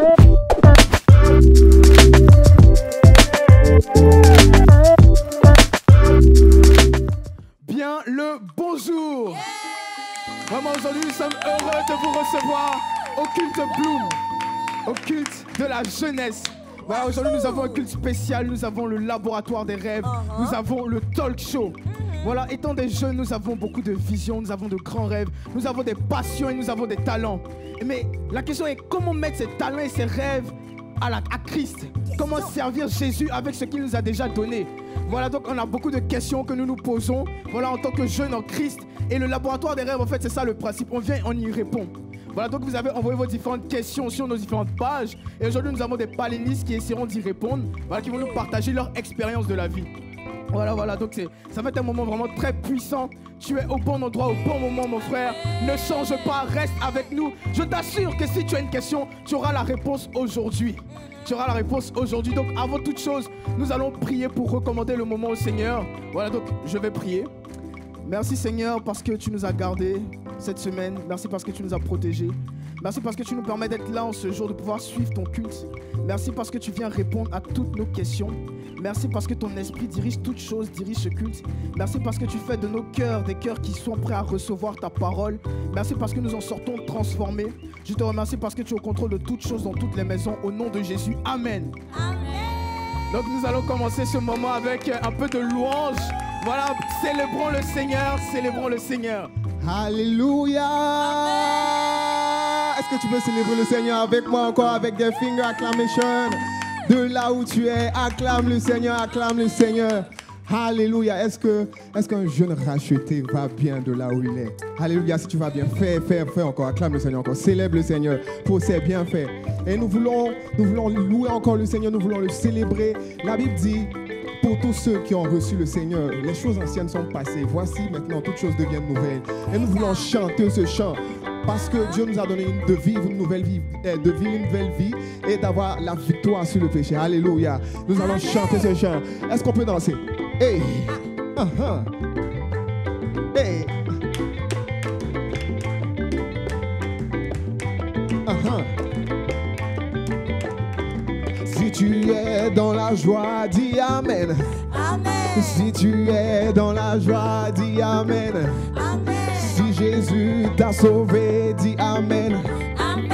Bien le bonjour. Vraiment aujourd'hui nous sommes heureux de vous recevoir au culte Bloom, au culte de la jeunesse. Voilà, aujourd'hui nous avons un culte spécial, nous avons le laboratoire des rêves, nous avons le talk show. Voilà, étant des jeunes, nous avons beaucoup de visions, nous avons de grands rêves, nous avons des passions et nous avons des talents. Mais la question est comment mettre ces talents et ces rêves à Christ? Comment servir Jésus avec ce qu'il nous a déjà donné? Voilà, donc on a beaucoup de questions que nous nous posons, voilà, en tant que jeunes en Christ. Et le laboratoire des rêves, en fait, c'est ça le principe. On vient, on y répond. Voilà, donc vous avez envoyé vos différentes questions sur nos différentes pages. Et aujourd'hui, nous avons des panélistes qui essaieront d'y répondre, voilà, qui vont nous partager leur expérience de la vie. Voilà, donc ça va être un moment vraiment très puissant. Tu es au bon endroit, au bon moment, mon frère. Ne change pas, reste avec nous. Je t'assure que si tu as une question, tu auras la réponse aujourd'hui. Tu auras la réponse aujourd'hui. Donc, avant toute chose, nous allons prier pour recommander le moment au Seigneur. Voilà, donc je vais prier. Merci Seigneur parce que tu nous as gardés cette semaine. Merci parce que tu nous as protégés. Merci parce que tu nous permets d'être là en ce jour, de pouvoir suivre ton culte. Merci parce que tu viens répondre à toutes nos questions. Merci parce que ton esprit dirige toutes choses, dirige ce culte. Merci parce que tu fais de nos cœurs des cœurs qui sont prêts à recevoir ta parole. Merci parce que nous en sortons transformés. Je te remercie parce que tu es au contrôle de toutes choses dans toutes les maisons. Au nom de Jésus, Amen. Amen. Donc nous allons commencer ce moment avec un peu de louange. Voilà, célébrons le Seigneur, célébrons le Seigneur. Alléluia. Est-ce que tu peux célébrer le Seigneur avec moi encore avec des finger acclamation? De là où tu es, acclame le Seigneur, acclame le Seigneur. Alléluia. Est-ce qu'un jeune racheté va bien de là où il est? Alléluia. Si tu vas bien, fais encore, acclame le Seigneur encore, célèbre le Seigneur pour ses bienfaits. Et nous voulons louer encore le Seigneur, nous voulons le célébrer. La Bible dit, pour tous ceux qui ont reçu le Seigneur, les choses anciennes sont passées. Voici maintenant, toutes choses deviennent nouvelles. Et nous voulons chanter ce chant. Parce que Dieu nous a donné de vivre une nouvelle vie, et d'avoir la victoire sur le péché. Alléluia. Nous allons chanter ce chant. Est-ce qu'on peut danser? Hey. Hey. Si tu es dans la joie, dis Amen. Amen. Si tu es dans la joie, dis Amen. Amen. Si Jésus t'a sauvé, dis Amen. Amen.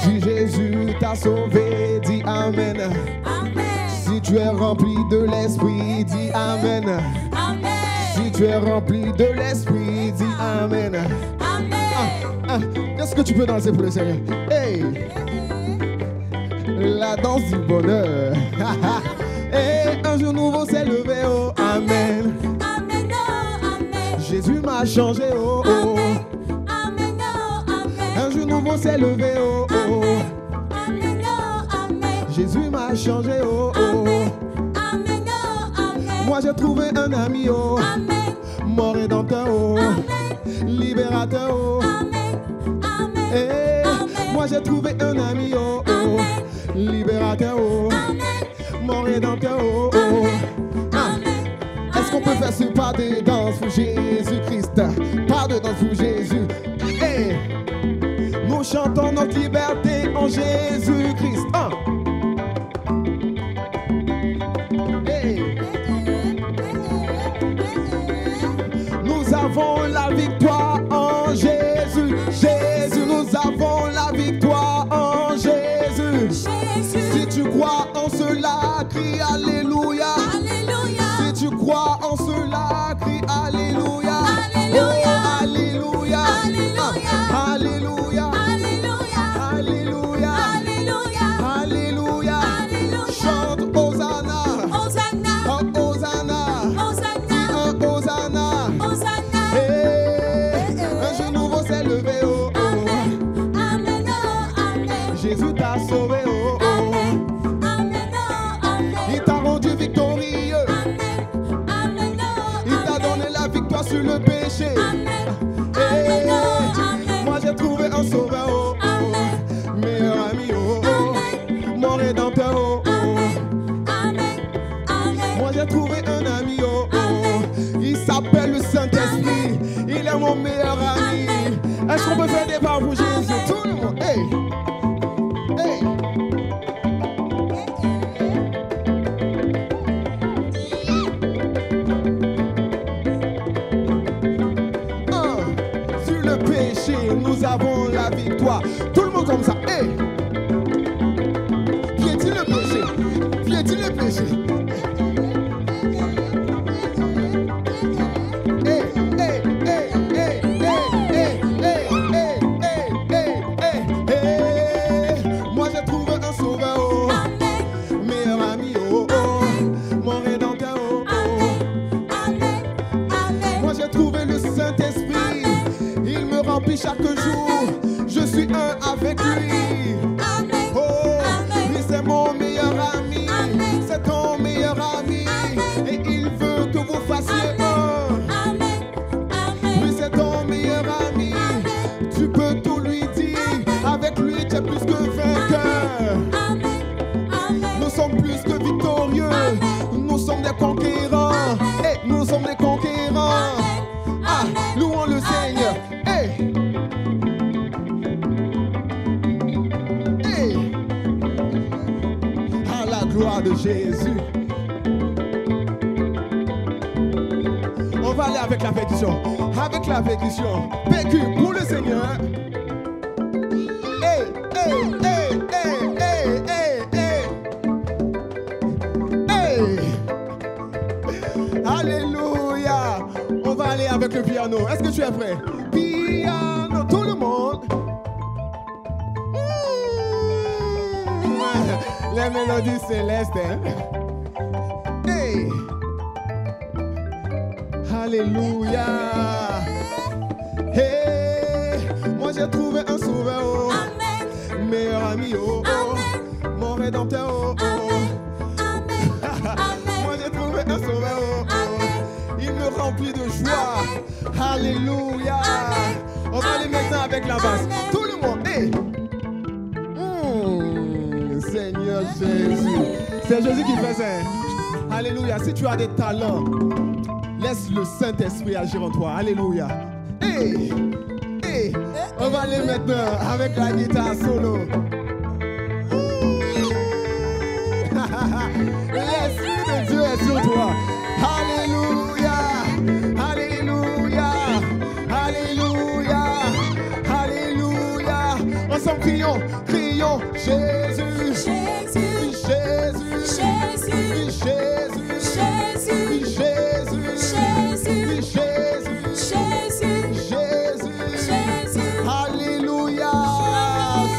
Si Jésus t'a sauvé, dis Amen. Amen. Si tu es rempli de l'Esprit, dis Amen. Amen. Si tu es rempli de l'Esprit, dis Amen. Amen. Est-ce que tu peux danser pour le Seigneur? Hey! La danse du bonheur. Et un jour nouveau s'est levé, oh Amen. Amen, oh Amen. Jésus m'a changé, oh oh. Amen, oh Amen. Un jour nouveau s'est levé, oh oh. Amen, oh Amen. Jésus m'a changé, oh oh. Amen, oh Amen. Moi j'ai trouvé un ami, oh Amen. Mon rédempteur, oh Amen. Libérateur, oh Amen. Amen. Et moi j'ai trouvé un ami, oh oh. Libérateur, oh Amen. Mon rédempteur, oh oh. Est-ce qu'on peut faire ce pas de danse pour Jésus-Christ? Pas de danse pour Jésus. Hey. Nous chantons notre liberté en Jésus-Christ. Hey. Nous avons la victoire en Jésus. Jésus, nous avons la victoire en Jésus. Si tu crois en cela, crie Alléluia. Alléluia. Si tu crois en cela, crie Alléluia. Alléluia. Oh, Alléluia. Alléluia. Alléluia. Alléluia. Alléluia. Alléluia. Alléluia. Chante Hosanna. Hosanna. Hosanna. Hosanna. Hosanna. Hosanna. Hey. Un jour nouveau s'est levé, oh oh. Amen, oh Amen. Jésus t'a sauvé, oh oh. Sur le péché. Amen. Hey. Amen. Moi j'ai trouvé un sauveur, oh, oh. Meilleur ami, oh, oh. Mon rédempteur, oh, oh. Amen. Amen. Moi j'ai trouvé un ami, oh, oh. Il s'appelle le Saint-Esprit. Il est mon meilleur ami. Est-ce qu'on peut faire des pas pour Jésus? Tout le monde. Hey. Hey. le péché, nous avons la victoire. Tout le monde comme ça. Hey. Piétine le péché. Piétine le péché. Hey, hey, hey, hey, hey, hey, hey, hey, hey, hey, hey. Moi j'ai trouvé un sauveur, oh. Meilleur ami, oh, oh. Mon rédempteur, oh, oh. Moi j'ai trouvé le Saint-Esprit. Il me remplit chaque jour. Je suis un avec lui. Oh, lui c'est mon meilleur ami. C'est ton meilleur ami. Et il veut que vous fassiez un. Lui c'est ton meilleur ami. Tu peux tout lui dire. Avec lui tu es plus que vainqueur. Nous sommes plus que victorieux. Nous sommes des conquérants. Et nous sommes des conquérants. Ah, louons le Seigneur. Hey. Hey. À la gloire de Jésus. On va aller avec la pétition. Avec la pétition. PQ pour le Seigneur. Hey, hey, hey, hey, hey, hey, hey. Hey. Alléluia. On va aller avec le piano. Est-ce que tu es prêt? Piano, tout le monde. Les mélodies célestes. Hein? Hey. Alléluia. Hey. Moi j'ai trouvé un sauveur, oh. Meilleur ami, oh, oh. Mon rédempteur, oh, oh. Moi j'ai trouvé un sauveur, oh, oh. Il me remplit de joie. Alléluia. On va aller maintenant avec la basse. Tout le monde. Hey. Seigneur Jésus. C'est Jésus qui fait ça. Alléluia. Si tu as des talents, laisse le Saint-Esprit agir en toi. Alléluia. Hey. Hey. On va aller maintenant avec la guitare solo. L'Esprit de Dieu est sur toi. Alléluia. Alléluia. Alléluia. Alléluia. Ensemble crions, crions Jésus. Jésus. Jésus. Jésus. Jésus. Jésus. Jésus. Jésus. Jésus. Alléluia.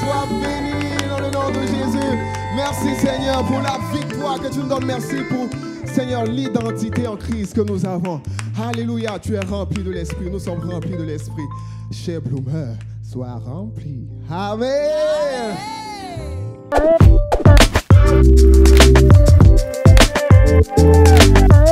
Sois béni dans le nom de Jésus. Merci Seigneur pour la victoire que tu nous donnes. Merci pour Seigneur l'identité en Christ que nous avons. Alléluia. Tu es rempli de l'Esprit. Nous sommes remplis de l'Esprit. Chez Bloomer, sois rempli. Amen.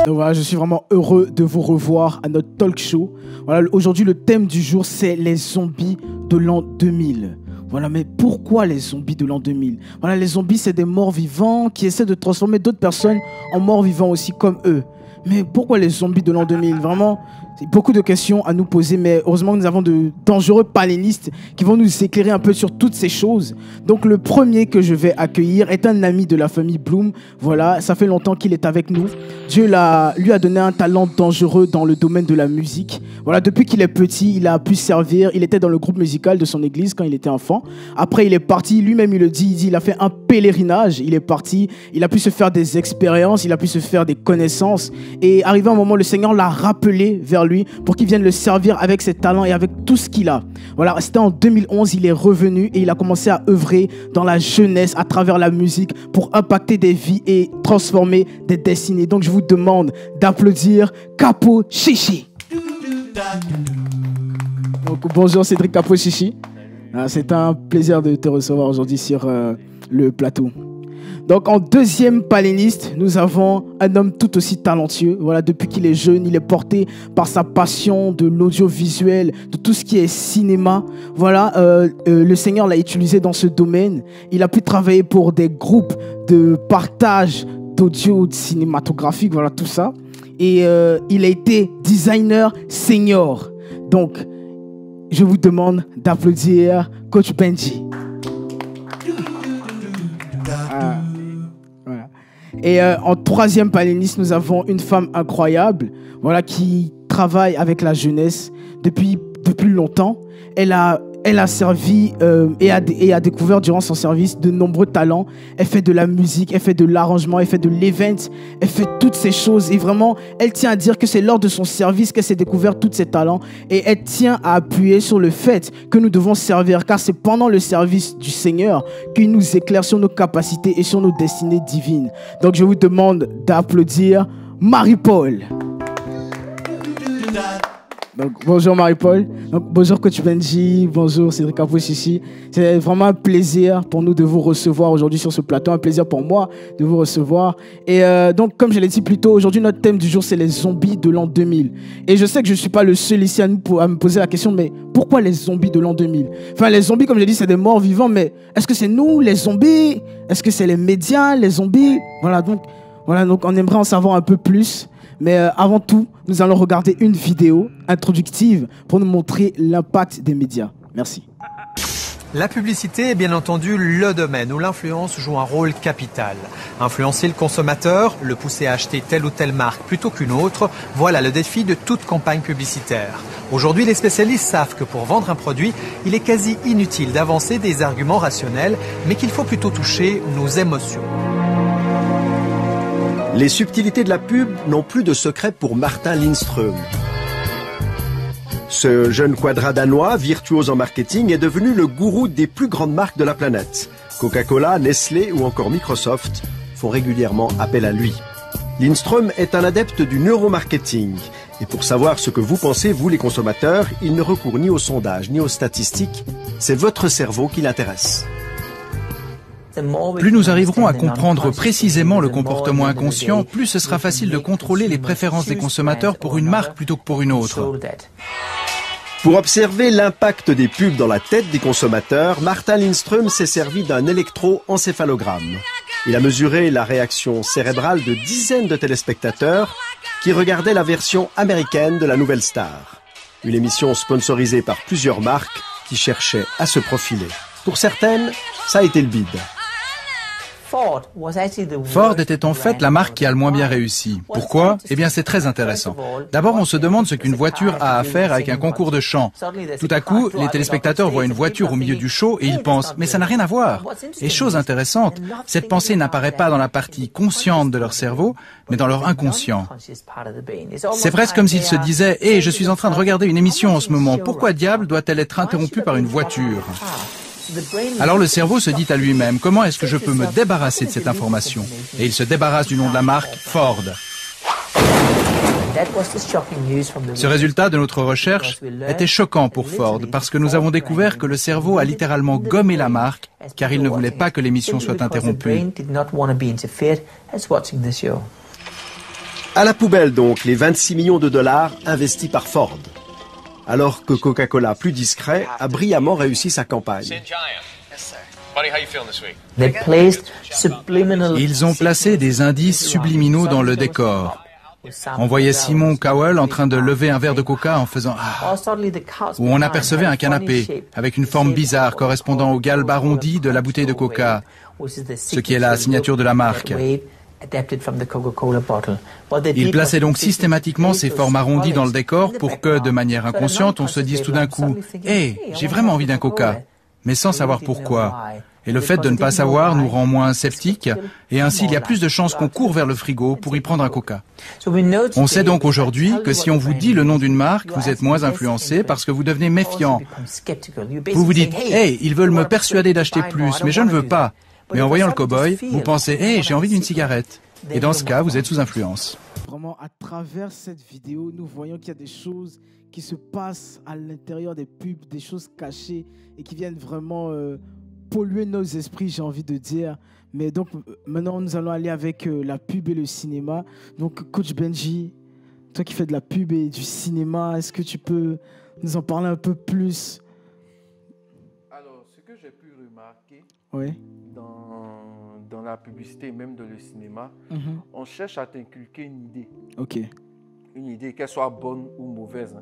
Donc voilà, je suis vraiment heureux de vous revoir à notre talk show. Voilà, aujourd'hui le thème du jour c'est les zombies de l'an 2000. Voilà, mais pourquoi les zombies de l'an 2000? Voilà, les zombies c'est des morts vivants qui essaient de transformer d'autres personnes en morts vivants aussi comme eux. Mais pourquoi les zombies de l'an 2000? Vraiment, c'est beaucoup de questions à nous poser, mais heureusement que nous avons de dangereux panélistes qui vont nous éclairer un peu sur toutes ces choses. Donc le premier que je vais accueillir est un ami de la famille Bloom. Voilà, ça fait longtemps qu'il est avec nous. Dieu lui a donné un talent dangereux dans le domaine de la musique. Voilà, depuis qu'il est petit, il a pu servir. Il était dans le groupe musical de son église quand il était enfant. Après, il est parti, lui-même il le dit, il a fait un pèlerinage. Il est parti, il a pu se faire des expériences, il a pu se faire des connaissances. Et arrivé un moment, le Seigneur l'a rappelé vers lui pour qu'il vienne le servir avec ses talents et avec tout ce qu'il a. Voilà, c'était en 2011, il est revenu et il a commencé à œuvrer dans la jeunesse à travers la musique pour impacter des vies et transformer des destinées. Donc je vous demande d'applaudir Capo Chichi. Donc bonjour Cédric Capo Chichi. C'est un plaisir de te recevoir aujourd'hui sur le plateau. Donc en deuxième panéniste, nous avons un homme tout aussi talentueux. Voilà, depuis qu'il est jeune, il est porté par sa passion de l'audiovisuel, de tout ce qui est cinéma. Voilà, le Seigneur l'a utilisé dans ce domaine. Il a pu travailler pour des groupes de partage d'audio cinématographique, voilà tout ça. Et il a été designer senior. Donc, je vous demande d'applaudir Coach Benji. Voilà. Et en troisième panéliste, nous avons une femme incroyable, voilà, qui travaille avec la jeunesse depuis depuis longtemps. Elle a servi et a découvert durant son service de nombreux talents. Elle fait de la musique, elle fait de l'arrangement, elle fait de l'event, elle fait toutes ces choses. Et vraiment, elle tient à dire que c'est lors de son service qu'elle s'est découvert tous ses talents. Et elle tient à appuyer sur le fait que nous devons servir, car c'est pendant le service du Seigneur qu'il nous éclaire sur nos capacités et sur nos destinées divines. Donc je vous demande d'applaudir Marie-Paul. Donc, bonjour Marie-Paul, bonjour Coach Benji, bonjour Cédric Apochichi. C'est vraiment un plaisir pour nous de vous recevoir aujourd'hui sur ce plateau, un plaisir pour moi de vous recevoir. Et donc, comme je l'ai dit plus tôt, aujourd'hui notre thème du jour c'est les zombies de l'an 2000. Et je sais que je ne suis pas le seul ici à me poser la question, mais pourquoi les zombies de l'an 2000? Enfin, les zombies, comme je l'ai dit, c'est des morts vivants, mais est-ce que c'est nous les zombies? Est-ce que c'est les médias, les zombies? Voilà, donc on aimerait en savoir un peu plus. Mais avant tout, nous allons regarder une vidéo introductive pour nous montrer l'impact des médias. Merci. La publicité est bien entendu le domaine où l'influence joue un rôle capital. Influencer le consommateur, le pousser à acheter telle ou telle marque plutôt qu'une autre, voilà le défi de toute campagne publicitaire. Aujourd'hui, les spécialistes savent que pour vendre un produit, il est quasi inutile d'avancer des arguments rationnels, mais qu'il faut plutôt toucher nos émotions. Les subtilités de la pub n'ont plus de secret pour Martin Lindström. Ce jeune quadra danois, virtuose en marketing, est devenu le gourou des plus grandes marques de la planète. Coca-Cola, Nestlé ou encore Microsoft font régulièrement appel à lui. Lindström est un adepte du neuromarketing. Et pour savoir ce que vous pensez, vous les consommateurs, il ne recourt ni aux sondages ni aux statistiques. C'est votre cerveau qui l'intéresse. Plus nous arriverons à comprendre précisément le comportement inconscient, plus ce sera facile de contrôler les préférences des consommateurs pour une marque plutôt que pour une autre. Pour observer l'impact des pubs dans la tête des consommateurs, Martin Lindström s'est servi d'un électroencéphalogramme. Il a mesuré la réaction cérébrale de dizaines de téléspectateurs qui regardaient la version américaine de la Nouvelle Star. Une émission sponsorisée par plusieurs marques qui cherchaient à se profiler. Pour certaines, ça a été le bide. Ford était en fait la marque qui a le moins bien réussi. Pourquoi? Eh bien, c'est très intéressant. D'abord, on se demande ce qu'une voiture a à faire avec un concours de chant. Tout à coup, les téléspectateurs voient une voiture au milieu du show et ils pensent « mais ça n'a rien à voir ». Et chose intéressante, cette pensée n'apparaît pas dans la partie consciente de leur cerveau, mais dans leur inconscient. C'est presque comme s'ils se disaient « hé, je suis en train de regarder une émission en ce moment, pourquoi diable doit-elle être interrompue par une voiture ?» Alors le cerveau se dit à lui-même, comment est-ce que je peux me débarrasser de cette information? Et il se débarrasse du nom de la marque, Ford. Ce résultat de notre recherche était choquant pour Ford parce que nous avons découvert que le cerveau a littéralement gommé la marque car il ne voulait pas que l'émission soit interrompue. À la poubelle donc, les 26 millions de dollars investis par Ford. Alors que Coca-Cola, plus discret, a brillamment réussi sa campagne. Ils ont placé des indices subliminaux dans le décor. On voyait Simon Cowell en train de lever un verre de coca en faisant « ah » ou on apercevait un canapé avec une forme bizarre correspondant au galbe arrondi de la bouteille de coca, ce qui est la signature de la marque. Ils plaçaient donc systématiquement ces formes arrondies dans le décor pour que, de manière inconsciente, on se dise tout d'un coup « Hey, j'ai vraiment envie d'un coca », mais sans savoir pourquoi. Et le fait de ne pas savoir nous rend moins sceptiques, et ainsi il y a plus de chances qu'on court vers le frigo pour y prendre un coca. On sait donc aujourd'hui que si on vous dit le nom d'une marque, vous êtes moins influencé parce que vous devenez méfiant. Vous vous dites « Hey, ils veulent me persuader d'acheter plus, mais je ne veux pas ». Mais en voyant le cow-boy, vous pensez « Hey, j'ai envie d'une cigarette ». Et dans ce cas, vous êtes sous influence. Vraiment, à travers cette vidéo, nous voyons qu'il y a des choses qui se passent à l'intérieur des pubs, des choses cachées et qui viennent vraiment polluer nos esprits, j'ai envie de dire. Mais donc, maintenant, nous allons aller avec la pub et le cinéma. Donc, Coach Benji, toi qui fais de la pub et du cinéma, est-ce que tu peux nous en parler un peu plus? Alors, ce que j'ai pu remarquer dans la publicité, même dans le cinéma, on cherche à t'inculquer une idée. Ok. Une idée, qu'elle soit bonne ou mauvaise.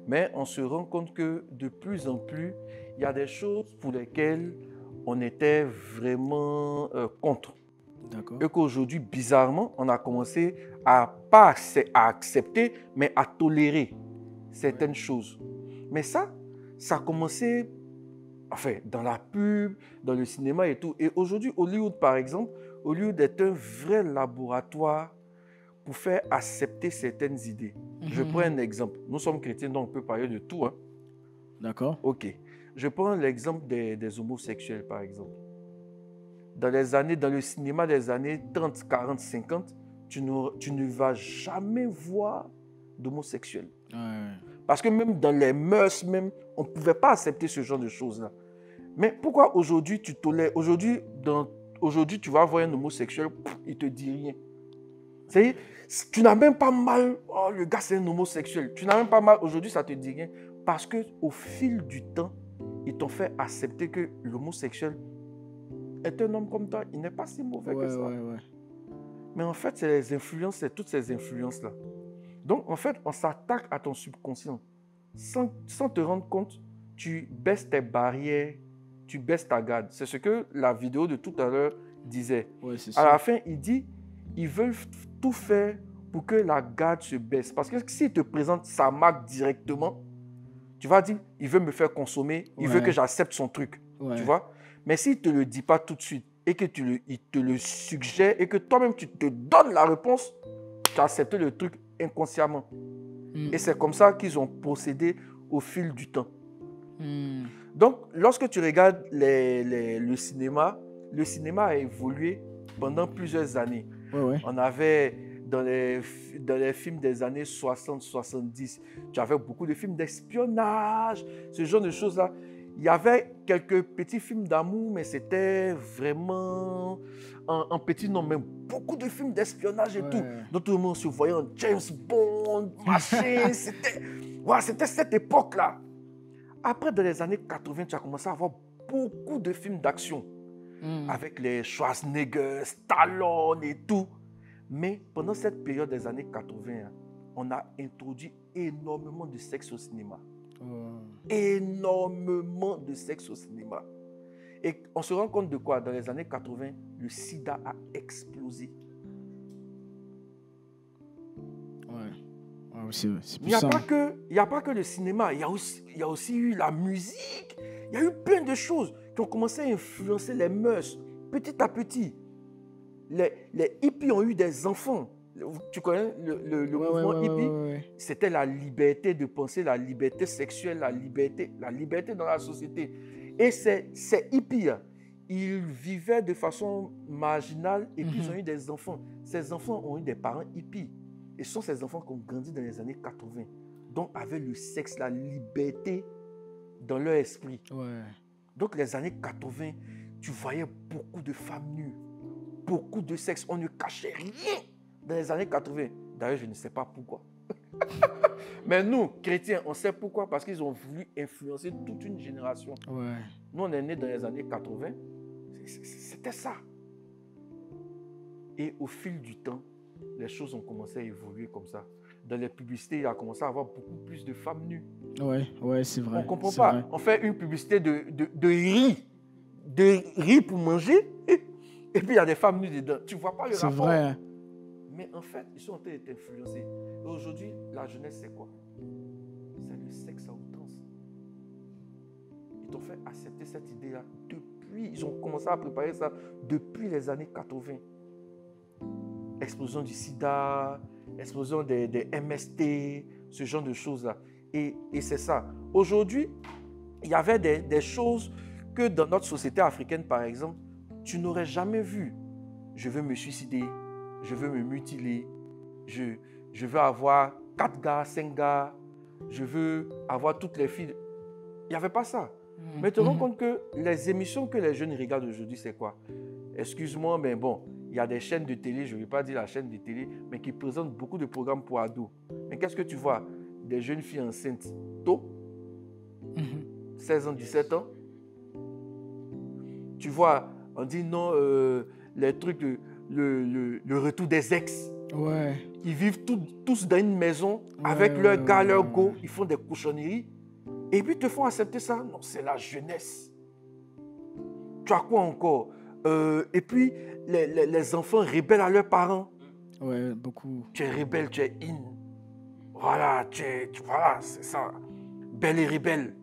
Mais on se rend compte que de plus en plus, il y a des choses pour lesquelles on était vraiment contre. Et qu'aujourd'hui, bizarrement, on a commencé à pas à accepter, mais à tolérer certaines choses. Mais ça a commencé, enfin, dans la pub, dans le cinéma et tout. Et aujourd'hui, Hollywood, par exemple, Hollywood est un vrai laboratoire pour faire accepter certaines idées. Je prends un exemple. Nous sommes chrétiens, donc on peut parler de tout. Hein. D'accord. OK. Je prends l'exemple des homosexuels, par exemple. Dans le cinéma des années 30, 40, 50, tu ne vas jamais voir d'homosexuels. Ouais. Parce que même dans les mœurs, même, on ne pouvait pas accepter ce genre de choses-là. Mais pourquoi aujourd'hui tu tolères? Aujourd'hui, tu vas voir un homosexuel, il ne te dit rien. C'est-à-dire, tu n'as même pas mal, oh, le gars c'est un homosexuel. Tu n'as même pas mal, aujourd'hui ça ne te dit rien. Parce qu'au fil du temps, ils t'ont fait accepter que l'homosexuel est un homme comme toi. Il n'est pas si mauvais que ça. Ouais. Mais en fait, c'est les influences, c'est toutes ces influences-là. Donc, en fait, on s'attaque à ton subconscient. Sans te rendre compte, tu baisses tes barrières, tu baisses ta garde. C'est ce que la vidéo de tout à l'heure disait. Ouais, c'est À ça. la fin, il dit, ils veulent tout faire pour que la garde se baisse. Parce que s'il te présente sa marque directement, tu vas dire, il veut me faire consommer, il veut que j'accepte son truc. Ouais. Tu vois? Mais s'il ne te le dit pas tout de suite et que il te le suggère et que toi-même tu te donnes la réponse, tu as accepté le truc inconsciemment. Et c'est comme ça qu'ils ont procédé au fil du temps. Donc, lorsque tu regardes le cinéma a évolué pendant plusieurs années. Ouais. On avait, dans les films des années 60-70, tu avais beaucoup de films d'espionnage, ce genre de choses-là. Il y avait quelques petits films d'amour, mais c'était vraiment en petit nombre. Mais beaucoup de films d'espionnage et tout. Donc tout le monde se voyait en James Bond, machin. C'était cette époque-là. Après, dans les années 80, tu as commencé à avoir beaucoup de films d'action. Avec les Schwarzenegger, Stallone et tout. Mais pendant cette période des années 80, on a introduit énormément de sexe au cinéma. Énormément de sexe au cinéma. Et on se rend compte de quoi? Dans les années 80, le sida a explosé. C'est Il n'y a pas que le cinéma, il y a aussi eu la musique. Il y a eu plein de choses qui ont commencé à influencer les mœurs. Petit à petit, les hippies ont eu des enfants. Tu connais le mouvement hippie? C'était la liberté de penser, la liberté sexuelle, la liberté dans la société. Et ces hippies, ils vivaient de façon marginale et puis ils ont eu des enfants. Ces enfants ont eu des parents hippies. Et ce sont ces enfants qui ont grandi dans les années 80. Donc, avec le sexe, la liberté dans leur esprit. Donc, les années 80, tu voyais beaucoup de femmes nues, beaucoup de sexe. On ne cachait rien dans les années 80. D'ailleurs, je ne sais pas pourquoi. Mais nous, chrétiens, on sait pourquoi. Parce qu'ils ont voulu influencer toute une génération. Nous, on est nés dans les années 80. C'était ça. Et au fil du temps, les choses ont commencé à évoluer comme ça. Dans les publicités, il a commencé à avoir beaucoup plus de femmes nues. C'est vrai. On ne comprend pas. Vrai. On fait une publicité de riz pour manger, et puis il y a des femmes nues dedans. Tu ne vois pas le rapport. C'est vrai. Mais en fait, ils sont en train d'être influencés. Et aujourd'hui, la jeunesse, c'est quoi? C'est le sexe à outrance. Ils t'ont fait accepter cette idée-là depuis. Ils ont commencé à préparer ça depuis les années 80. Explosion du sida, explosion des MST, ce genre de choses-là. Et c'est ça. Aujourd'hui, il y avait des choses que dans notre société africaine, par exemple, tu n'aurais jamais vu. Je veux me suicider, je veux me mutiler, je veux avoir 4 gars, 5 gars, je veux avoir toutes les filles. Il n'y avait pas ça. Mais tu te rends compte que les émissions que les jeunes regardent aujourd'hui, c'est quoi? Excuse-moi, mais bon, il y a des chaînes de télé, je ne vais pas dire la chaîne de télé, mais qui présentent beaucoup de programmes pour ados. Mais qu'est-ce que tu vois? Des jeunes filles enceintes tôt, 16 ans, 17 ans. Tu vois, on dit non, les trucs, le retour des ex. Ils vivent tous dans une maison avec leurs gars, leurs go, ils font des cochonneries. Et puis, ils te font accepter ça. Non, c'est la jeunesse. Tu as quoi encore? Et puis, les enfants rebellent à leurs parents. Beaucoup. Tu es rebelle, tu es in. Voilà, voilà, c'est ça. Belle et rebelle.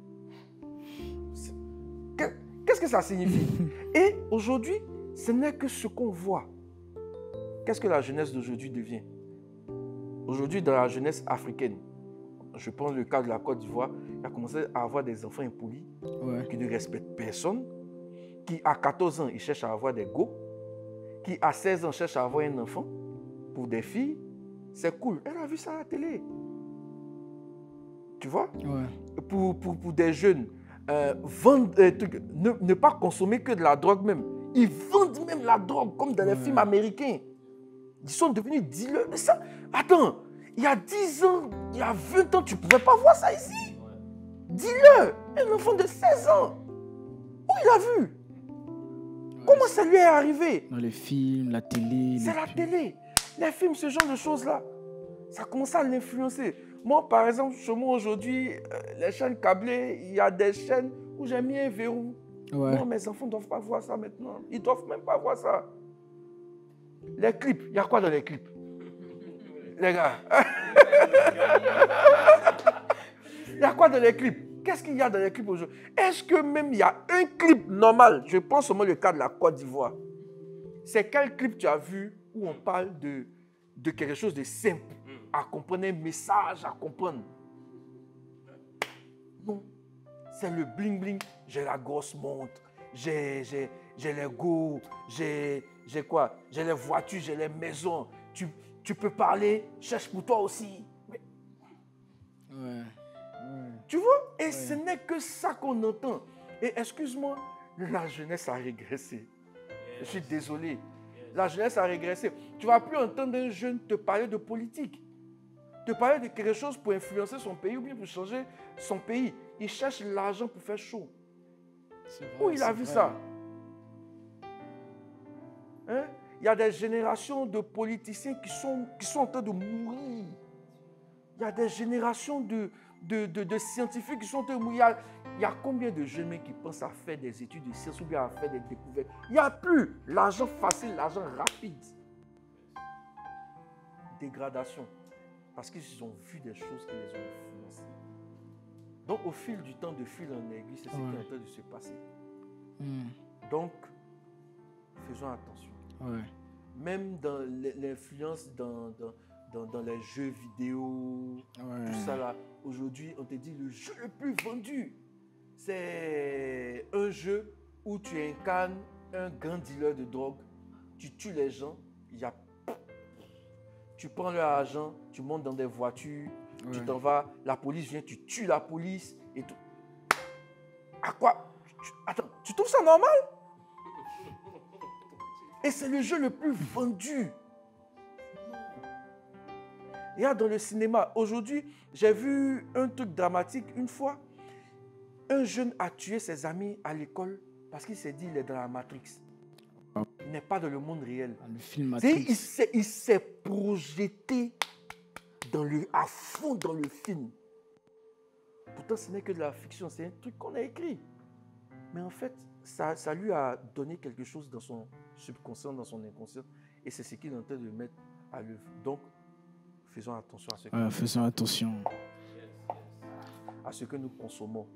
Qu'est-ce que ça signifie? Et aujourd'hui, ce n'est que ce qu'on voit. Qu'est-ce que la jeunesse d'aujourd'hui devient? Aujourd'hui, dans la jeunesse africaine, je prends le cas de la Côte d'Ivoire, il a commencé à avoir des enfants impolis, qui ne respectent personne, qui à 14 ans, ils cherchent à avoir des go, qui à 16 ans cherchent à avoir un enfant. Pour des filles, c'est cool. Elle a vu ça à la télé. Tu vois? Pour des jeunes, ne pas consommer que de la drogue même. Ils vendent même la drogue comme dans les films américains. Ils sont devenus dealers. Mais ça, attends, il y a 10 ans, il y a 20 ans, tu ne pouvais pas voir ça ici. Dealer, un enfant de 16 ans. Où il a vu? Comment ça lui est arrivé? Dans les films, la télé. C'est la télé. Les films, ce genre de choses-là. Ça commence à l'influencer. Moi, par exemple, chez moi aujourd'hui, les chaînes câblées, il y a des chaînes où j'ai mis un verrou. Non, mes enfants ne doivent pas voir ça maintenant. Ils ne doivent même pas voir ça. Les clips, il y a quoi dans les clips? Les gars. Il y a quoi dans les clips? Qu'est-ce qu'il y a dans les clips aujourd'hui? Est-ce que même il y a un clip normal? Je prends seulement le cas de la Côte d'Ivoire. C'est quel clip tu as vu où on parle de quelque chose de simple, à comprendre un message, à comprendre? Non. C'est le bling-bling. J'ai la grosse montre, j'ai les go, j'ai quoi? J'ai les voitures, j'ai les maisons. Tu peux parler, cherche pour toi aussi. Mais... Tu vois? Et ce n'est que ça qu'on entend. Et excuse-moi, la jeunesse a régressé. Je suis désolé. La jeunesse a régressé. Tu ne vas plus entendre un jeune te parler de politique. Te parler de quelque chose pour influencer son pays ou bien pour changer son pays. Il cherche l'argent pour faire chaud. Où il a vu ça? Hein? Il y a des générations de politiciens qui sont en train de mourir. Il y a des générations de scientifiques qui sont en train de mourir. Il y a combien de jeunes qui pensent à faire des études de sciences ou bien à faire des découvertes? Il n'y a plus l'argent facile, l'argent rapide. Dégradation. Parce qu'ils ont vu des choses qui les ont influencés. Donc, au fil du temps, de fil en aiguille, c'est ce qui est en train de se passer. Donc, faisons attention. Même dans l'influence dans les jeux vidéo, tout ça là. Aujourd'hui, on te dit le jeu le plus vendu, c'est un jeu où tu incarnes un grand dealer de drogue, tu tues les gens, tu prends leur argent, tu montes dans des voitures, tu t'en vas, la police vient, tu tues la police et tout. À quoi? Attends, tu trouves ça normal? Et c'est le jeu le plus vendu. Regarde dans le cinéma. Aujourd'hui, j'ai vu un truc dramatique une fois. Un jeune a tué ses amis à l'école parce qu'il s'est dit qu'il est dans la Matrix. Il n'est pas dans le monde réel. Le film Matrix. Il s'est projeté à fond dans le film. Pourtant, ce n'est que de la fiction. C'est un truc qu'on a écrit. Mais en fait, ça lui a donné quelque chose dans son subconscient, dans son inconscient. Et c'est ce qu'il est en train de mettre à l'œuvre. Donc, faisons attention à ce que faisons attention à ce que nous consommons.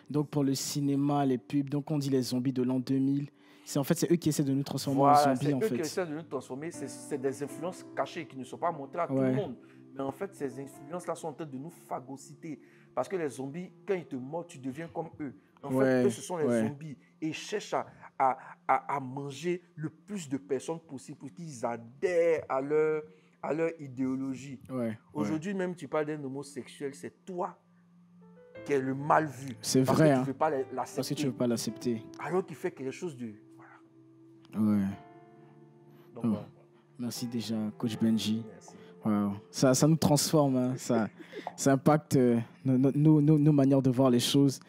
Donc, pour le cinéma, les pubs, donc on dit les zombies de l'an 2000. C'est eux qui essaient de nous transformer en zombies, en fait. C'est eux qui essaient de nous transformer. C'est des influences cachées qui ne sont pas montrées à tout le monde. Mais en fait, ces influences-là sont en train de nous phagocyter. Parce que les zombies, quand ils te mordent, tu deviens comme eux. En fait, eux, ce sont les zombies. Et ils cherchent à manger le plus de personnes possible pour qu'ils adhèrent à leur idéologie. Aujourd'hui, même tu parles d'un homosexuel, c'est toi qui es le mal vu. C'est vrai. Parce que tu ne veux pas l'accepter. Parce que tu ne veux pas l'accepter. Alors qu'il fait quelque chose de... Voilà. Donc, merci déjà, Coach Benji. Merci. Wow. Ça nous transforme, hein. Ça impacte nos manières de voir les choses.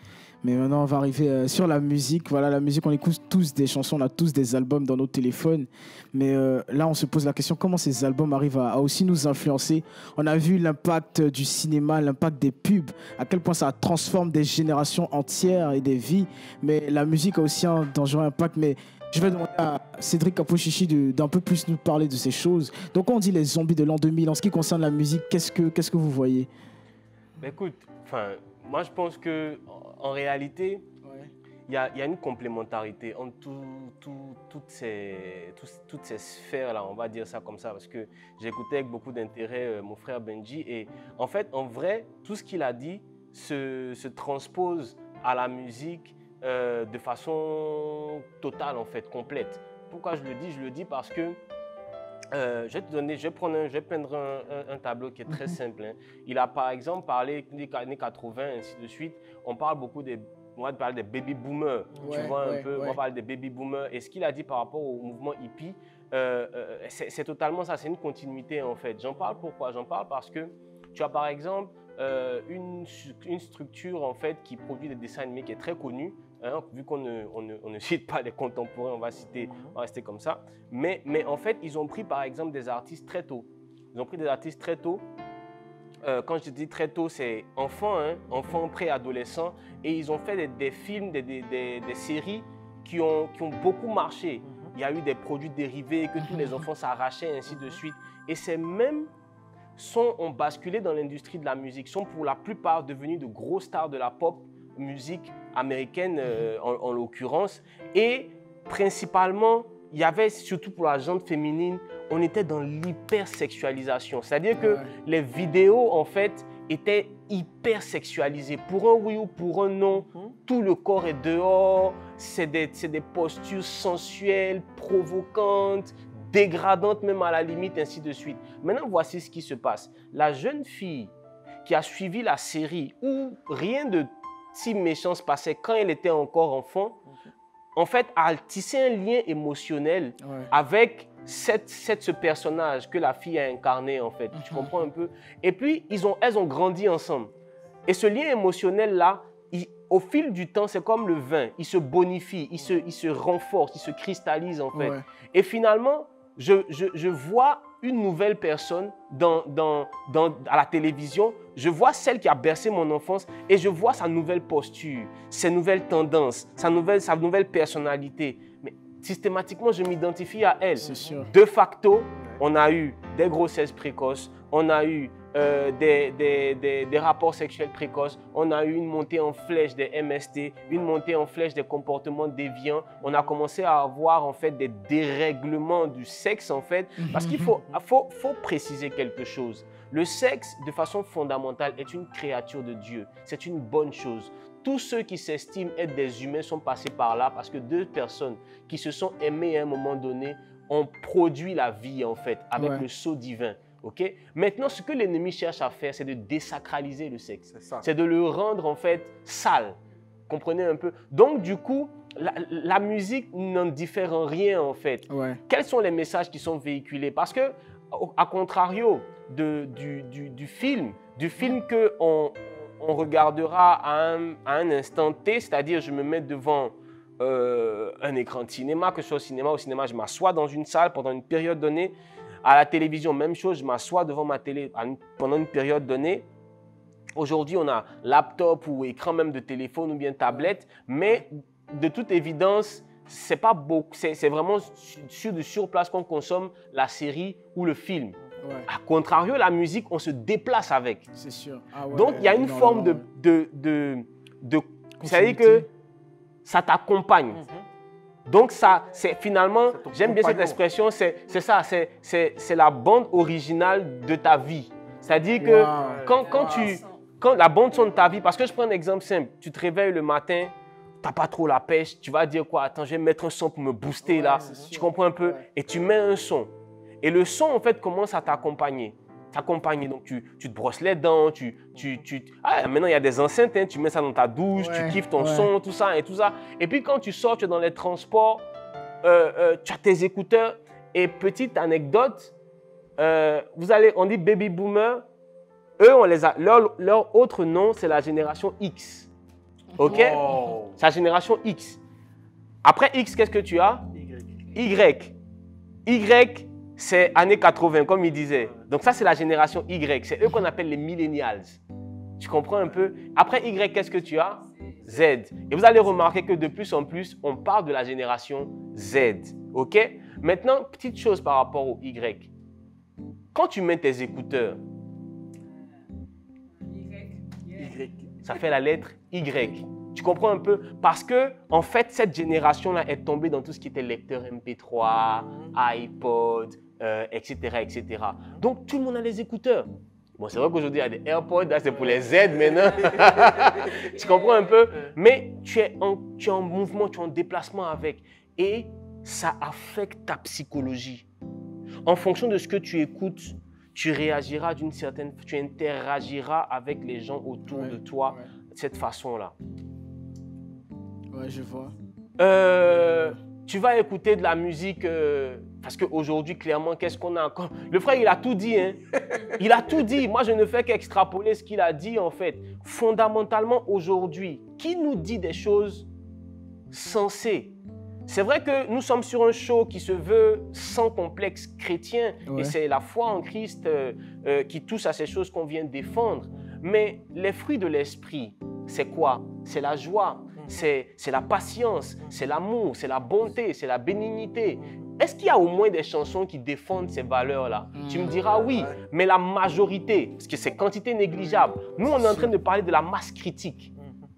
Mais maintenant, on va arriver sur la musique. Voilà, la musique, on écoute tous des chansons, on a tous des albums dans nos téléphones. Mais là, on se pose la question, comment ces albums arrivent à aussi nous influencer? On a vu l'impact du cinéma, l'impact des pubs, à quel point ça transforme des générations entières et des vies. Mais la musique a aussi un dangereux impact. Mais je vais demander à Cédric Kapochichi d'un peu plus nous parler de ces choses. Donc, on dit les zombies de l'an 2000. En ce qui concerne la musique, qu'est-ce que vous voyez? Écoute, moi, je pense qu'en réalité, il y a une complémentarité entre toutes ces sphères-là, on va dire ça comme ça, parce que j'écoutais avec beaucoup d'intérêt mon frère Benji, et en fait, en vrai, tout ce qu'il a dit se transpose à la musique de façon totale, en fait, complète. Pourquoi je le dis? Je le dis parce que je vais peindre un tableau qui est très simple. Hein. Il a par exemple parlé des années 80, ainsi de suite. On parle beaucoup on va parler des baby boomers, tu vois un peu, on va parler des baby boomers. Et ce qu'il a dit par rapport au mouvement hippie, c'est totalement ça, c'est une continuité en fait. J'en parle pourquoi? J'en parle parce que tu as par exemple une structure en fait qui produit des dessins animés qui est très connue. Hein, vu qu'on ne cite pas les contemporains, on va rester comme ça. Mais en fait, ils ont pris par exemple des artistes très tôt. Ils ont pris des artistes très tôt. Quand je dis très tôt, c'est enfants, hein, enfants préadolescents. Et ils ont fait des films, des séries qui ont beaucoup marché. Il y a eu des produits dérivés que tous les enfants s'arrachaient, ainsi de suite. Et ces mêmes ont basculé dans l'industrie de la musique, sont pour la plupart devenus de gros stars de la pop musique américaine en l'occurrence. Et principalement, il y avait surtout pour la gente féminine, on était dans l'hypersexualisation. C'est-à-dire que les vidéos, en fait, étaient hyper sexualisées. Pour un oui ou pour un non, tout le corps est dehors. C'est des postures sensuelles, provocantes, dégradantes même à la limite, ainsi de suite. Maintenant, voici ce qui se passe. La jeune fille qui a suivi la série où rien de si méchant se passait quand elle était encore enfant, en fait, a tissé un lien émotionnel avec ce personnage que la fille a incarné, en fait. Tu comprends un peu? Et puis, elles ont grandi ensemble. Et ce lien émotionnel-là, au fil du temps, c'est comme le vin. Il se bonifie, il se renforce, il se cristallise, en fait. Et finalement, je vois une nouvelle personne à la télévision, je vois celle qui a bercé mon enfance et je vois sa nouvelle posture, ses nouvelles tendances, sa nouvelle personnalité. Mais systématiquement, je m'identifie à elle. De facto, on a eu des grossesses précoces, on a eu des rapports sexuels précoces, on a eu une montée en flèche des MST, une montée en flèche des comportements déviants. On a commencé à avoir en fait des dérèglements du sexe en fait, parce qu'il faut préciser quelque chose. Le sexe, de façon fondamentale, est une créature de Dieu. C'est une bonne chose. Tous ceux qui s'estiment être des humains sont passés par là parce que deux personnes qui se sont aimées à un moment donné ont produit la vie en fait avec le sceau divin. Okay? Maintenant, ce que l'ennemi cherche à faire, c'est de désacraliser le sexe. C'est de le rendre en fait sale. Comprenez un peu? Donc du coup, la musique n'en diffère en rien en fait. Quels sont les messages qui sont véhiculés? Parce que, à contrario du film qu'on regardera à un instant T, c'est-à-dire je me mets devant un écran de cinéma, que ce soit au cinéma, je m'assois dans une salle pendant une période donnée. À la télévision, même chose, je m'assois devant ma télé pendant une période donnée. Aujourd'hui, on a laptop ou écran même de téléphone ou bien tablette, mais de toute évidence, c'est pas beaucoup, c'est vraiment sur place qu'on consomme la série ou le film. A contrario, la musique, on se déplace avec. C'est sûr. Donc, il y a une forme c'est-à-dire que ça t'accompagne. Donc, ça, c'est finalement, j'aime bien cette expression, c'est ça, c'est la bande originale de ta vie. C'est-à-dire que quand la bande son de ta vie, parce que je prends un exemple simple, tu te réveilles le matin, tu n'as pas trop la pêche, tu vas dire quoi? Attends, je vais mettre un son pour me booster là. Tu comprends un peu? Et tu mets un son. Et le son, en fait, commence à t'accompagner. Donc, tu te brosses les dents, maintenant, il y a des enceintes, hein, tu mets ça dans ta douche, tu kiffes ton son, tout ça. Et puis, quand tu sors, tu es dans les transports, tu as tes écouteurs. Et petite anecdote, on dit baby boomer, eux, leur autre nom, c'est la génération X. OK? C'est la génération X. Après X, qu'est-ce que tu as? Y, c'est années 80, comme il disait. Donc ça, c'est la génération Y. C'est eux qu'on appelle les millennials. Tu comprends un peu? Après Y, qu'est-ce que tu as? Z. Et vous allez remarquer que de plus en plus, on parle de la génération Z. OK? Maintenant, petite chose par rapport au Y. Quand tu mets tes écouteurs, ça fait la lettre Y. Tu comprends un peu? Parce que, en fait, cette génération-là est tombée dans tout ce qui était lecteur MP3, iPod, etc., etc. Donc, tout le monde a les écouteurs. Bon, c'est vrai qu'aujourd'hui, il y a des AirPods, là, c'est pour les Z maintenant. Tu comprends un peu? Mais tu es en mouvement, tu es en déplacement avec. Et ça affecte ta psychologie. En fonction de ce que tu écoutes, tu réagiras d'une certaine... Tu interagiras avec les gens autour de toi de cette façon-là. Ouais, je vois. Tu vas écouter de la musique... parce qu'aujourd'hui, clairement, qu'est-ce qu'on a encore? Le frère, il a tout dit. Hein? Il a tout dit. Moi, je ne fais qu'extrapoler ce qu'il a dit, en fait. Fondamentalement, aujourd'hui, qui nous dit des choses sensées? C'est vrai que nous sommes sur un show qui se veut sans complexe chrétien. Et c'est la foi en Christ qui touche à ces choses qu'on vient défendre. Mais les fruits de l'esprit, c'est quoi? C'est la joie, c'est la patience, c'est l'amour, c'est la bonté, c'est la bénignité. Est-ce qu'il y a au moins des chansons qui défendent ces valeurs-là? Tu me diras oui, mais la majorité, parce que c'est quantité négligeable. Nous, on est en train de parler de la masse critique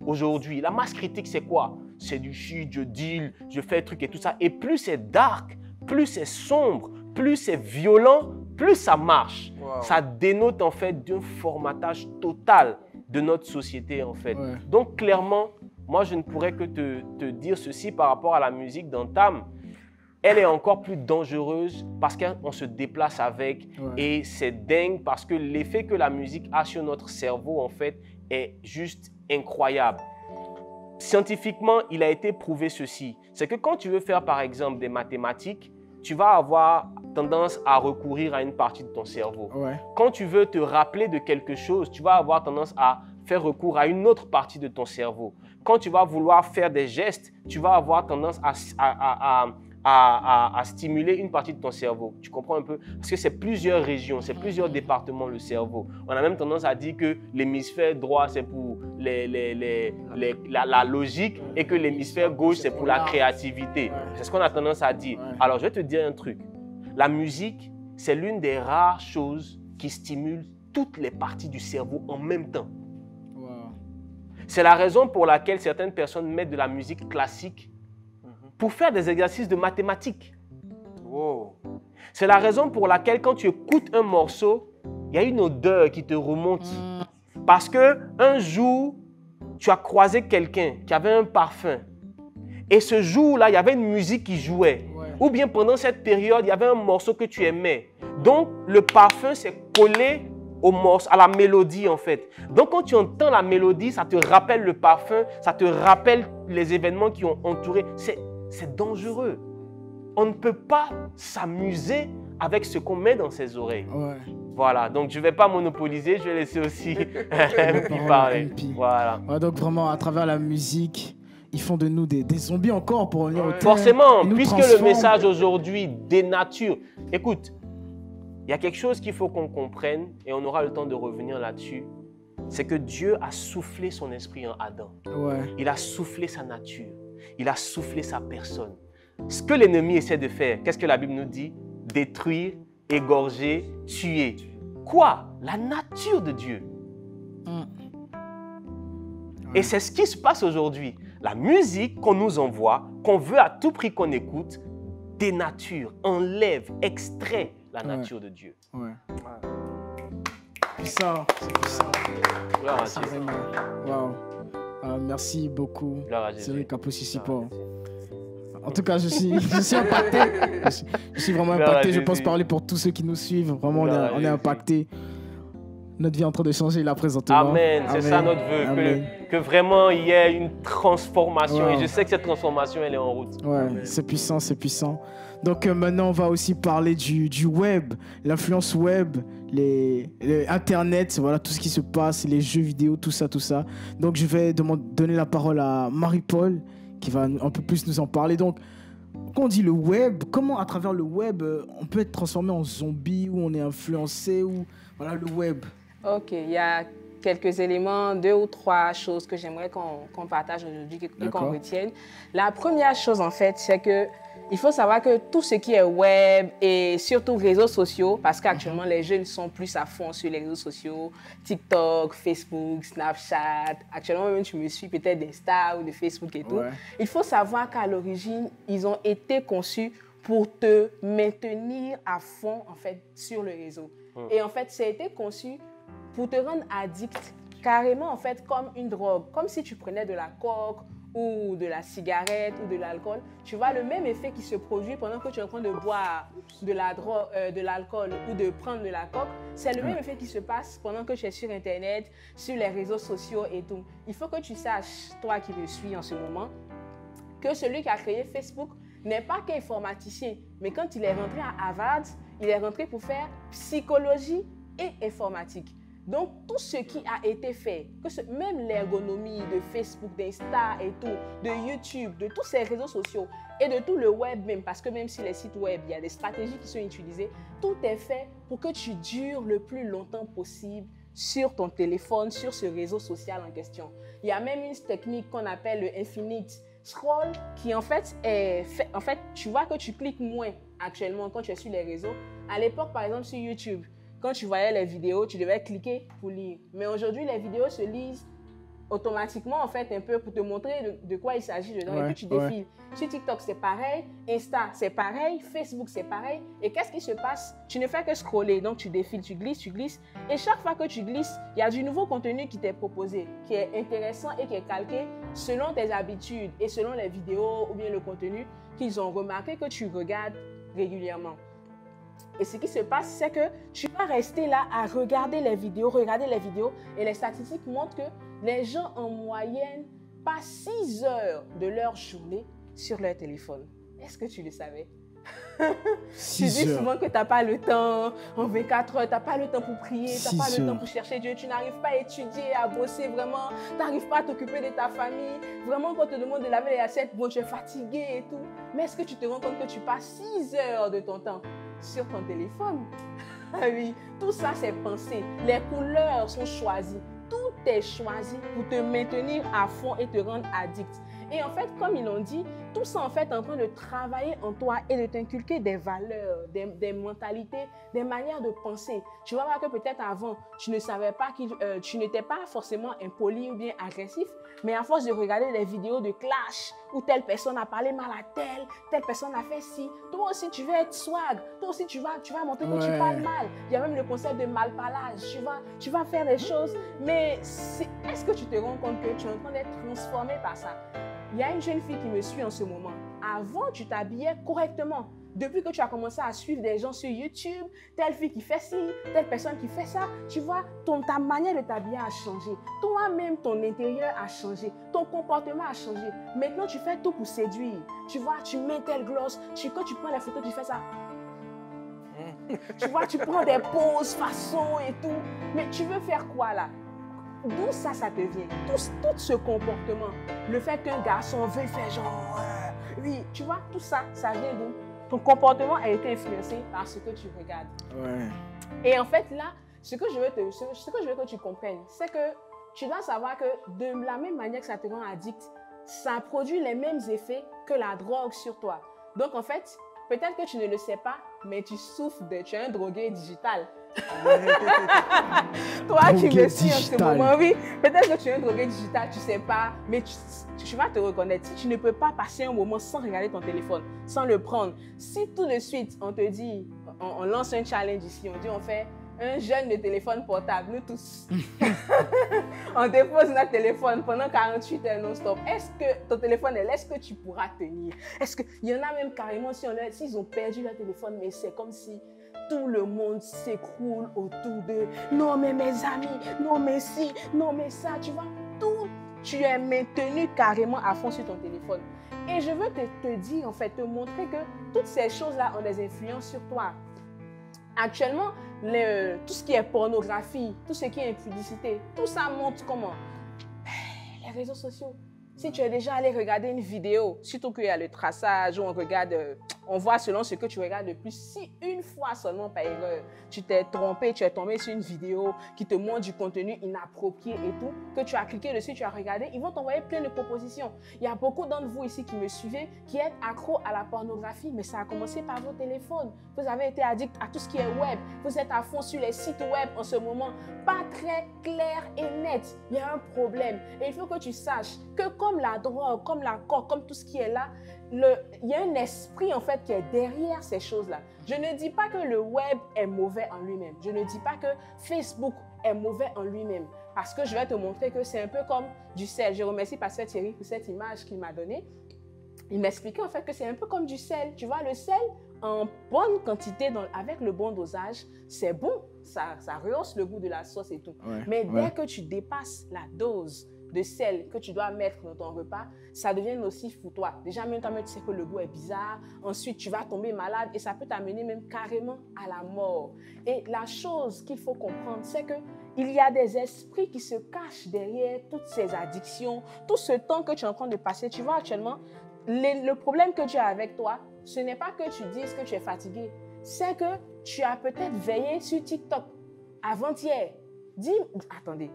aujourd'hui. La masse critique, c'est quoi? C'est du shit, je deal, je fais truc et tout ça. Et plus c'est dark, plus c'est sombre, plus c'est violent, plus ça marche. Wow. Ça dénote en fait d'un formatage total de notre société en fait. Ouais. Donc clairement, moi je ne pourrais que te dire ceci par rapport à la musique d'Antam. Elle est encore plus dangereuse parce qu'on se déplace avec et c'est dingue parce que l'effet que la musique a sur notre cerveau en fait est juste incroyable. Scientifiquement, il a été prouvé ceci. C'est que quand tu veux faire par exemple des mathématiques, tu vas avoir tendance à recourir à une partie de ton cerveau. Ouais. Quand tu veux te rappeler de quelque chose, tu vas avoir tendance à faire recours à une autre partie de ton cerveau. Quand tu vas vouloir faire des gestes, tu vas avoir tendance à stimuler une partie de ton cerveau. Tu comprends un peu? Parce que c'est plusieurs régions, c'est plusieurs départements le cerveau. On a même tendance à dire que l'hémisphère droit, c'est pour la logique et que l'hémisphère gauche, c'est pour la créativité. C'est ce qu'on a tendance à dire. Alors, je vais te dire un truc. La musique, c'est l'une des rares choses qui stimule toutes les parties du cerveau en même temps. C'est la raison pour laquelle certaines personnes mettent de la musique classique pour faire des exercices de mathématiques. Wow. C'est la raison pour laquelle quand tu écoutes un morceau, il y a une odeur qui te remonte. Parce qu'un jour, tu as croisé quelqu'un qui avait un parfum. Et ce jour-là, il y avait une musique qui jouait. Ouais. Ou bien pendant cette période, il y avait un morceau que tu aimais. Donc, le parfum s'est collé au morceau, à la mélodie en fait. Donc, quand tu entends la mélodie, ça te rappelle le parfum, ça te rappelle les événements qui ont entouré. C'est dangereux. On ne peut pas s'amuser avec ce qu'on met dans ses oreilles. Ouais. Voilà, donc je ne vais pas monopoliser, je vais laisser aussi MP parler. Voilà. Ouais, donc vraiment, à travers la musique, ils font de nous des zombies encore pour revenir au thème. Forcément, puisque le message aujourd'hui dénature. Écoute, il y a quelque chose qu'il faut qu'on comprenne et on aura le temps de revenir là-dessus. C'est que Dieu a soufflé son esprit en Adam. Ouais. Il a soufflé sa nature. Il a soufflé sa personne. Ce que l'ennemi essaie de faire, qu'est-ce que la Bible nous dit? Détruire, égorger, tuer. Quoi? La nature de Dieu. Et c'est ce qui se passe aujourd'hui. La musique qu'on nous envoie, qu'on veut à tout prix qu'on écoute, dénature, enlève, extrait la nature de Dieu. Ouais. Puissant, c'est puissant. Merci vraiment. Wow. Merci beaucoup. Cédric Kapossi-Sipor. En tout cas, je suis impacté. Je suis vraiment impacté. Je pense parler pour tous ceux qui nous suivent. Vraiment, on est impacté. Notre vie est en train de changer là présentement. Amen. C'est ça notre vœu. Que vraiment il y ait une transformation. Ouais. Et je sais que cette transformation, elle est en route. Ouais, c'est puissant, c'est puissant. Donc maintenant, on va aussi parler du web, l'influence web, Internet, voilà, tout ce qui se passe, les jeux vidéo, tout ça. Donc je vais donner la parole à Marie-Paul qui va un peu plus nous en parler. Donc, quand on dit le web, comment à travers le web, on peut être transformé en zombie ou on est influencé ou voilà le web. Ok, il y a quelques éléments, 2 ou 3 choses que j'aimerais qu'on partage aujourd'hui et qu'on retienne. La première chose, en fait, c'est que il faut savoir que tout ce qui est web et surtout réseaux sociaux, parce qu'actuellement, les jeunes sont plus à fond sur les réseaux sociaux, TikTok, Facebook, Snapchat. Actuellement, même tu me suis peut-être d'Insta ou de Facebook et tout. Il faut savoir qu'à l'origine, ils ont été conçus pour te maintenir à fond, en fait, sur le réseau. Et en fait, ça a été conçu pour te rendre addict, carrément, en fait, comme une drogue. Comme si tu prenais de la coke ou de la cigarette ou de l'alcool, tu vois le même effet qui se produit pendant que tu es en train de boire de l'alcool ou de prendre de la coke, c'est le même effet qui se passe pendant que tu es sur Internet, sur les réseaux sociaux et tout. Il faut que tu saches, toi qui me suis en ce moment, que celui qui a créé Facebook n'est pas qu'informaticien, mais quand il est rentré à Harvard, il est rentré pour faire psychologie et informatique. Donc, tout ce qui a été fait, même l'ergonomie de Facebook, d'Insta et tout, de YouTube, de tous ces réseaux sociaux et de tout le web même, parce que même si les sites web, il y a des stratégies qui sont utilisées, tout est fait pour que tu dures le plus longtemps possible sur ton téléphone, sur ce réseau social en question. Il y a même une technique qu'on appelle le infinite scroll qui en fait tu vois que tu cliques moins actuellement quand tu es sur les réseaux. À l'époque, par exemple, sur YouTube, quand tu voyais les vidéos, tu devais cliquer pour lire. Mais aujourd'hui, les vidéos se lisent automatiquement, en fait, un peu pour te montrer de quoi il s'agit dedans. Et puis tu défiles. Sur TikTok, c'est pareil. Insta, c'est pareil. Facebook, c'est pareil. Et qu'est-ce qui se passe? Tu ne fais que scroller. Donc, tu défiles, tu glisses. Et chaque fois que tu glisses, il y a du nouveau contenu qui t'est proposé, qui est intéressant et qui est calqué selon tes habitudes et selon les vidéos ou bien le contenu qu'ils ont remarqué que tu regardes régulièrement. Et ce qui se passe, c'est que tu vas rester là à regarder les vidéos, et les statistiques montrent que les gens en moyenne passent 6 heures de leur journée sur leur téléphone. Est-ce que tu le savais? Tu dis souvent que tu n'as pas le temps, en 24 heures, tu n'as pas le temps pour prier, tu n'as pas le temps pour chercher Dieu, tu n'arrives pas à étudier, à bosser vraiment, tu n'arrives pas à t'occuper de ta famille. Vraiment, quand on te demande de laver les assiettes, bon, tu es fatigué et tout. Mais est-ce que tu te rends compte que tu passes 6 heures de ton temps sur ton téléphone? Oui, tout ça c'est pensé. Les couleurs sont choisies. Tout est choisi pour te maintenir à fond et te rendre addict. Et en fait, comme ils l'ont dit, tout ça en fait est en train de travailler en toi et de t'inculquer des valeurs, des mentalités, des manières de penser. Tu vas voir que peut-être avant, tu ne savais pas que tu n'étais pas forcément impoli ou bien agressif, mais à force de regarder les vidéos de clash où telle personne a parlé mal à telle personne a fait ci, toi aussi tu veux être swag, toi aussi tu vas montrer que tu parles mal. Il y a même le concept de malparlage, tu vas faire des choses, mais est-ce que tu te rends compte que tu es en train d'être transformé par ça? Il y a une jeune fille qui me suit en ce moment. Avant, tu t'habillais correctement. Depuis que tu as commencé à suivre des gens sur YouTube, telle fille qui fait ci, telle personne qui fait ça, tu vois, ta manière de t'habiller a changé. Toi-même, ton intérieur a changé. Ton comportement a changé. Maintenant, tu fais tout pour séduire. Tu vois, tu mets tel gloss. Quand tu prends les photos, tu fais ça. Tu vois, tu prends des poses, façons et tout. Mais tu veux faire quoi là? D'où ça te vient? Tout ce comportement, le fait qu'un garçon veut faire genre, oui, tu vois, tout ça, ça vient d'où? Ton comportement a été influencé par ce que tu regardes. Ouais. Et en fait, là, ce que je veux que tu comprennes, c'est que tu dois savoir que de la même manière que ça te rend addict, ça produit les mêmes effets que la drogue sur toi. Donc, en fait, peut-être que tu ne le sais pas, mais tu es un drogué digital. Toi qui me suis en ce moment, oui, peut-être que tu es un drogué digital, tu ne sais pas, mais tu vas te reconnaître. Si tu ne peux pas passer un moment sans regarder ton téléphone, sans le prendre, si tout de suite on te dit, on lance un challenge ici, on dit on fait un jeûne de téléphone portable, nous tous, on dépose notre téléphone pendant 48 heures non-stop. Est-ce que ton téléphone est ce que tu pourras tenir? Est-ce qu'il y en a même carrément, s'ils ont perdu leur téléphone, mais c'est comme si tout le monde s'écroule autour d'eux. Non, mais mes amis, non, mais si, non, mais ça, tu vois, tout, tu es maintenu carrément à fond sur ton téléphone. Et je veux te dire, en fait, te montrer que toutes ces choses-là ont des influences sur toi. Actuellement, tout ce qui est pornographie, tout ce qui est impudicité, tout ça montre comment? Les réseaux sociaux. Si tu es déjà allé regarder une vidéo, surtout qu'il y a le traçage, où on regarde On voit selon ce que tu regardes le plus. Si une fois seulement par erreur, tu t'es trompé, tu es tombé sur une vidéo qui te montre du contenu inapproprié et tout, que tu as cliqué dessus, tu as regardé, ils vont t'envoyer plein de propositions. Il y a beaucoup d'entre vous ici qui me suivez, qui êtes accros à la pornographie, mais ça a commencé par vos téléphones. Vous avez été addict à tout ce qui est web. Vous êtes à fond sur les sites web en ce moment. Pas très clair et net. Il y a un problème. Et il faut que tu saches que comme la drogue, comme la coke, comme tout ce qui est là, il y a un esprit en fait qui est derrière ces choses-là. Je ne dis pas que le web est mauvais en lui-même. Je ne dis pas que Facebook est mauvais en lui-même. Parce que je vais te montrer que c'est un peu comme du sel. Je remercie Pasteur Thierry pour cette image qu'il m'a donnée. Il m'expliquait en fait que c'est un peu comme du sel. Tu vois, le sel, en bonne quantité, avec le bon dosage, c'est bon. Ça rehausse le goût de la sauce et tout. Ouais, mais dès que tu dépasses la dose de sel que tu dois mettre dans ton repas, ça devient nocif pour toi. Déjà, même toi-même, tu sais que le goût est bizarre. Ensuite, tu vas tomber malade et ça peut t'amener même carrément à la mort. Et la chose qu'il faut comprendre, c'est que il y a des esprits qui se cachent derrière toutes ces addictions, tout ce temps que tu es en train de passer. Tu vois, actuellement, le problème que tu as avec toi, ce n'est pas que tu dises que tu es fatigué. C'est que tu as peut-être veillé sur TikTok avant-hier. Dis, attendez,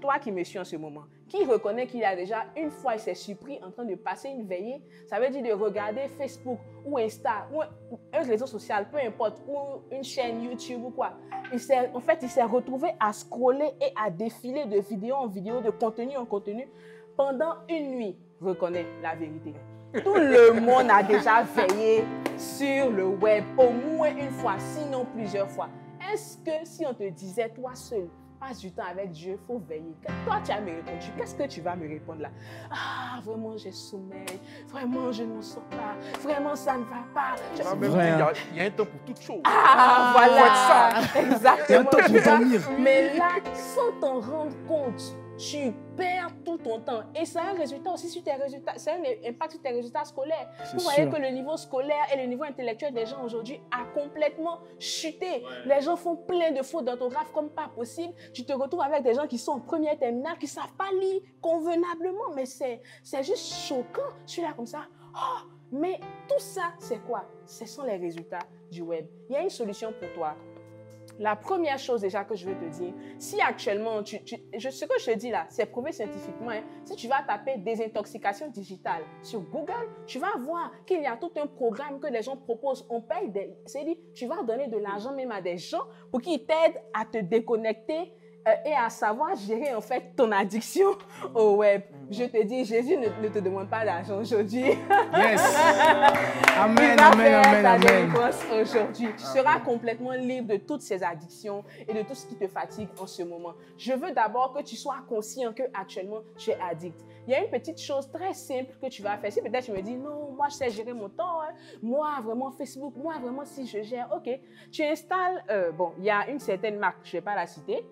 toi qui me suis en ce moment, qui reconnaît qu'il a déjà une fois, il s'est surpris en train de passer une veillée, ça veut dire de regarder Facebook ou Insta ou un réseau social, peu importe, ou une chaîne YouTube ou quoi. En fait, il s'est retrouvé à scroller et à défiler de vidéo en vidéo, de contenu en contenu pendant une nuit. Reconnais la vérité. Tout le monde a déjà veillé sur le web au moins une fois, sinon plusieurs fois. Est-ce que si on te disait, toi seul, passe du temps avec Dieu, il faut veiller. Toi, tu as me répondu. Qu'est-ce que tu vas me répondre là? Ah, vraiment, j'ai sommeil. Vraiment, je n'en sors pas. Vraiment, ça ne va pas. Il y a un temps pour toute chose. Ah, voilà. Exactement. Il y a un temps pour dormir. Mais là, sans t'en rendre compte, tu perds tout ton temps. Et ça a un résultat aussi sur tes résultats. Ça a un impact sur tes résultats scolaires. Vous voyez que le niveau scolaire et le niveau intellectuel des gens aujourd'hui a complètement chuté. Les gens font plein de fautes d'orthographe comme pas possible. Tu te retrouves avec des gens qui sont en première terminale, qui ne savent pas lire convenablement. Mais c'est juste choquant. Je suis là comme ça. Oh, mais tout ça, c'est quoi? Ce sont les résultats du web. Il y a une solution pour toi. La première chose déjà que je veux te dire, si actuellement, ce que je te dis là, c'est prouvé scientifiquement, hein, si tu vas taper désintoxication digitale sur Google, tu vas voir qu'il y a tout un programme que les gens proposent. On paye c'est-à-dire, tu vas donner de l'argent même à des gens pour qu'ils t'aident à te déconnecter et à savoir gérer en fait ton addiction au web. Je te dis, Jésus ne te demande pas d'argent aujourd'hui. Yes. Amen, Il va amen, faire amen, ta amen. délivrance aujourd'hui. Tu seras complètement libre de toutes ces addictions et de tout ce qui te fatigue en ce moment. Je veux d'abord que tu sois conscient que actuellement tu es addict. Il y a une petite chose très simple que tu vas faire. Si peut-être tu me dis, non, moi je sais gérer mon temps, hein. Moi vraiment Facebook, moi vraiment si je gère, ok. Tu installes, il y a une certaine marque, je ne vais pas la citer,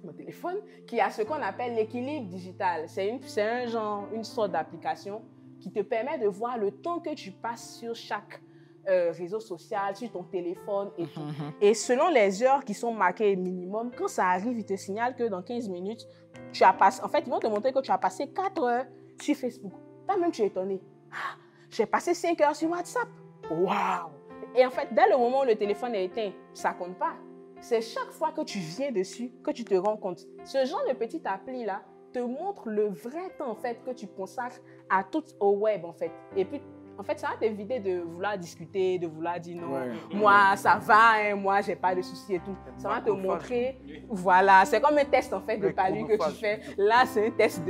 mon téléphone, qui a ce qu'on appelle l'équilibre digital. C'est une sorte d'application qui te permet de voir le temps que tu passes sur chaque réseau social, sur ton téléphone et tout. Et selon les heures qui sont marquées minimum, quand ça arrive, ils te signalent que dans 15 minutes, tu as passé... En fait, ils vont te montrer que tu as passé 4 heures sur Facebook. Toi-même, tu es étonné. Ah, j'ai passé 5 heures sur WhatsApp. Waouh! Et en fait, dès le moment où le téléphone est éteint, ça ne compte pas. C'est chaque fois que tu viens dessus que tu te rends compte. Ce genre de petite appli-là te montre le vrai temps en fait, que tu consacres à tout au web. En fait. Et puis, en fait, ça va t'éviter de vouloir discuter, de vouloir dire non, moi, ça va, hein, moi, j'ai pas de soucis et tout. Ça va te montrer, voilà, c'est comme un test en fait de palu que tu fais. Là, c'est un test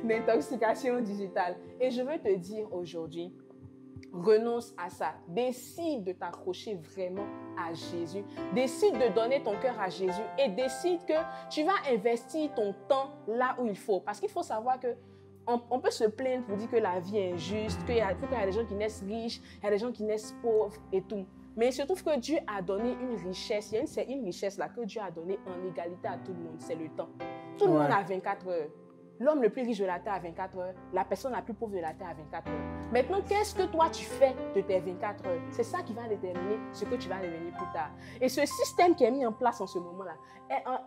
d'intoxication digitale. Et je veux te dire aujourd'hui, renonce à ça. Décide de t'accrocher vraiment à Jésus. Décide de donner ton cœur à Jésus et décide que tu vas investir ton temps là où il faut. Parce qu'il faut savoir que on peut se plaindre pour dire que la vie est injuste, qu'il y a des gens qui naissent riches, il y a des gens qui naissent pauvres et tout. Mais il se trouve que Dieu a donné une richesse. C'est une richesse là que Dieu a donnée en égalité à tout le monde. C'est le temps. Tout le monde a 24 heures. l'homme le plus riche de la terre a 24 heures, la personne la plus pauvre de la terre a 24 heures. Maintenant, qu'est-ce que toi tu fais de tes 24 heures? C'est ça qui va déterminer ce que tu vas devenir plus tard. Et ce système qui est mis en place en ce moment-là,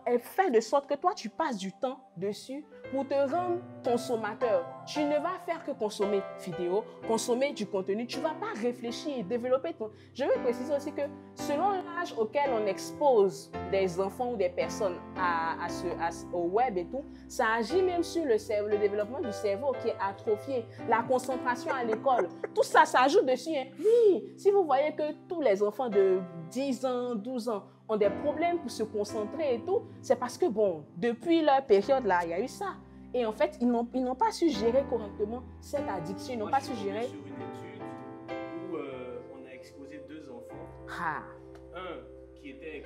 est fait de sorte que toi tu passes du temps dessus pour te rendre consommateur. Tu ne vas faire que consommer vidéo, consommer du contenu. Tu ne vas pas réfléchir et développer ton... Je veux préciser aussi que selon l'âge auquel on expose des enfants ou des personnes au web et tout, ça agit même sur le cerveau, le développement du cerveau qui est atrophié, la concentration à l'école. Tout ça, ça ajoute dessus. Hein. Oui, si vous voyez que tous les enfants de 10 ans, 12 ans ont des problèmes pour se concentrer et tout, c'est parce que, bon, depuis leur période-là, il y a eu ça. Et en fait, ils n'ont pas su gérer correctement cette addiction. Ils n'ont pas su gérer... Sur une étude où on a exposé 2 enfants. Ah. Un qui était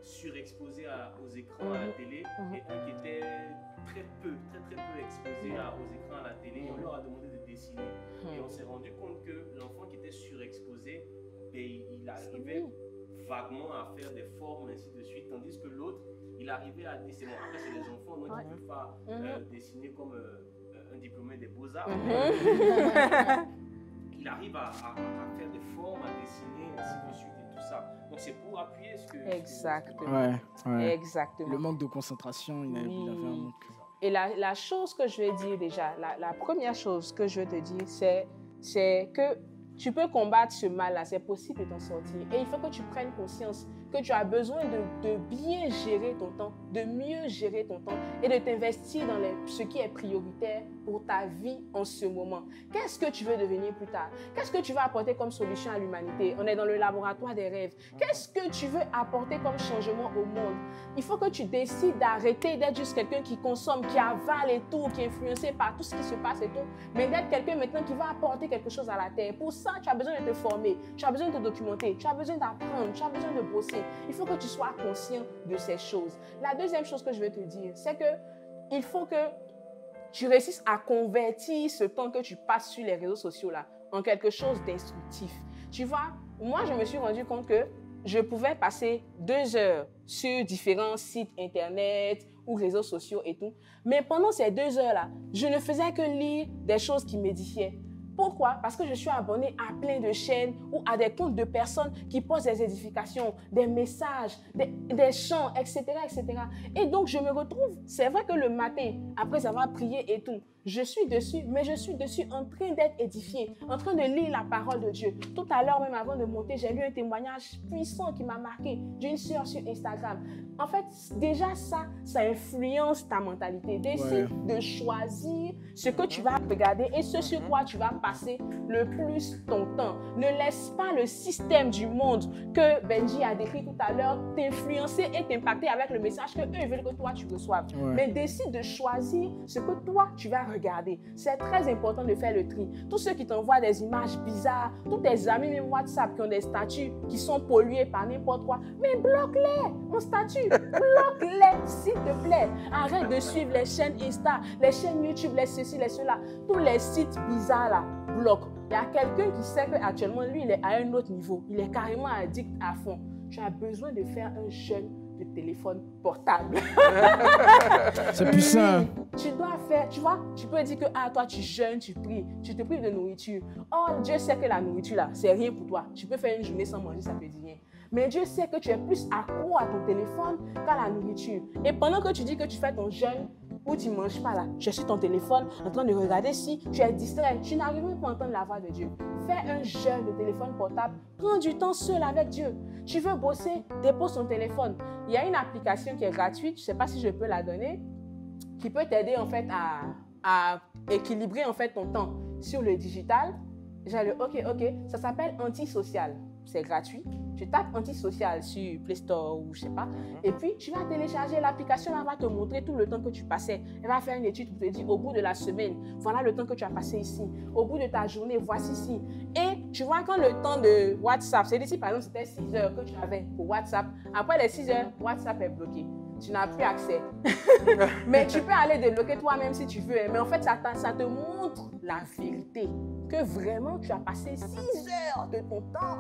surexposé aux écrans à la télé, et un qui était très peu exposé aux écrans à la télé. Et on leur a demandé de dessiner. Et on s'est rendu compte que l'enfant qui était surexposé, il arrivait vaguement à faire des formes, ainsi de suite, tandis que l'autre, il arrivait à dessiner. Après, c'est les enfants, donc ils ne peuvent pas dessiner comme un diplômé des beaux-arts. Il arrive à faire des formes, à dessiner, ainsi de suite, et tout ça. Donc, c'est pour appuyer ce que... Exactement. Exactement. Le manque de concentration, il avait un manque. Et la chose que je vais dire déjà, la première chose que je veux te dire, c'est que tu peux combattre ce mal-là, c'est possible de t'en sortir. Et il faut que tu prennes conscience que tu as besoin de bien gérer ton temps, de mieux gérer ton temps et de t'investir dans ce qui est prioritaire pour ta vie en ce moment. Qu'est-ce que tu veux devenir plus tard? Qu'est-ce que tu veux apporter comme solution à l'humanité? On est dans le laboratoire des rêves. Qu'est-ce que tu veux apporter comme changement au monde? Il faut que tu décides d'arrêter d'être juste quelqu'un qui consomme, qui avale et tout, qui est influencé par tout ce qui se passe et tout, mais d'être quelqu'un maintenant qui va apporter quelque chose à la terre. Pour ça, tu as besoin de te former, tu as besoin de te documenter, tu as besoin d'apprendre, tu as besoin de bosser. Il faut que tu sois conscient de ces choses. La deuxième chose que je veux te dire, c'est que il faut que tu réussisses à convertir ce temps que tu passes sur les réseaux sociaux là en quelque chose d'instructif. Tu vois, moi, je me suis rendu compte que je pouvais passer 2 heures sur différents sites internet ou réseaux sociaux et tout. Mais pendant ces 2 heures-là, je ne faisais que lire des choses qui m'édifiaient. Pourquoi? Parce que je suis abonnée à plein de chaînes ou à des comptes de personnes qui posent des édifications, des messages, des chants, etc., etc. Et donc, je me retrouve, c'est vrai que le matin, après avoir prié et tout, je suis dessus, mais je suis dessus en train d'être édifiée, en train de lire la parole de Dieu. Tout à l'heure, même avant de monter, j'ai lu un témoignage puissant qui m'a marqué d'une sœur sur Instagram. En fait, déjà ça influence ta mentalité. Décide de choisir ce que tu vas regarder et ce sur quoi tu vas passer le plus ton temps. Ne laisse pas le système du monde que Benji a décrit tout à l'heure t'influencer et t'impacter avec le message que eux veulent que toi tu reçoives. Mais décide de choisir ce que toi tu vas regarder. C'est très important de faire le tri. Tous ceux qui t'envoient des images bizarres, tous tes amis même WhatsApp qui ont des statuts qui sont pollués par n'importe quoi, mais bloque-les en statut. Bloque-les, s'il te plaît. Arrête de suivre les chaînes Insta, les chaînes YouTube, les ceci, les cela. Tous les sites bizarres là, bloque. Il y a quelqu'un qui sait qu'actuellement, lui, il est à un autre niveau. Il est carrément addict à fond. Tu as besoin de faire un jeûne de téléphone portable. C'est puissant. Tu dois faire, tu vois, tu peux dire que toi tu jeûnes, tu pries, tu te prives de nourriture. Oh, Dieu sait que la nourriture là, c'est rien pour toi. Tu peux faire une journée sans manger, ça peut dire rien. Mais Dieu sait que tu es plus accro à ton téléphone qu'à la nourriture. Et pendant que tu dis que tu fais ton jeûne, ou tu ne manges pas là, tu es sur ton téléphone en train de regarder si tu es distrait, tu n'arrives même pas à entendre la voix de Dieu. Fais un jeûne de téléphone portable, prends du temps seul avec Dieu. Tu veux bosser, dépose ton téléphone. Il y a une application qui est gratuite, je ne sais pas si je peux la donner, qui peut t'aider en fait à équilibrer en fait ton temps sur le digital. J'ai le OK, ça s'appelle Antisocial. C'est gratuit. Tu tapes Antisocial sur Play Store ou je sais pas. Et puis, tu vas télécharger l'application. Elle va te montrer tout le temps que tu passais. Elle va faire une étude pour te dire au bout de la semaine, voilà le temps que tu as passé ici. Au bout de ta journée, voici ici. Et tu vois quand le temps de WhatsApp, c'est ici par exemple, c'était 6 heures que tu avais pour WhatsApp. Après les 6 heures, WhatsApp est bloqué. Tu n'as plus accès. Mais tu peux aller débloquer toi-même si tu veux. Mais en fait, ça te montre la vérité. Que vraiment, tu as passé 6 heures de ton temps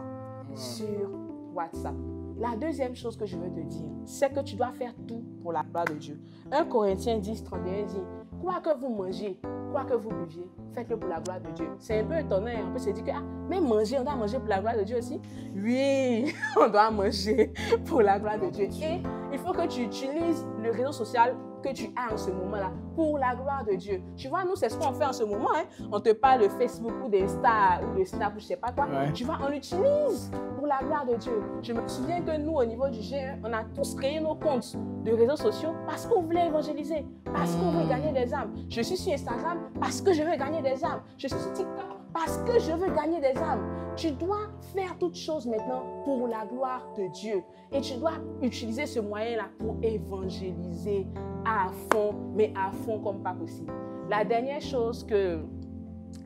sur WhatsApp. La deuxième chose que je veux te dire, c'est que tu dois faire tout pour la gloire de Dieu. 1 Corinthiens 10, 31 dit, quoi que vous mangez, quoi que vous buviez, faites-le pour la gloire de Dieu. C'est un peu étonnant, hein. On peut se dire que même manger, on doit manger pour la gloire de Dieu aussi. Oui, on doit manger pour la gloire de Dieu. Et il faut que tu utilises le réseau social que tu as en ce moment-là pour la gloire de Dieu. Tu vois, nous, c'est ce qu'on fait en ce moment. Hein. On te parle de Facebook ou d'Insta ou de Snap ou je ne sais pas quoi. Ouais. Tu vois, on l'utilise pour la gloire de Dieu. Je me souviens que nous, au niveau du G1, on a tous créé nos comptes de réseaux sociaux parce qu'on voulait évangéliser, parce qu'on veut gagner des âmes. Je suis sur Instagram parce que je veux gagner des âmes. Je suis sur TikTok parce que je veux gagner des âmes. Tu dois faire toutes choses maintenant pour la gloire de Dieu. Et tu dois utiliser ce moyen-là pour évangéliser à fond, mais à fond comme pas possible. La dernière chose que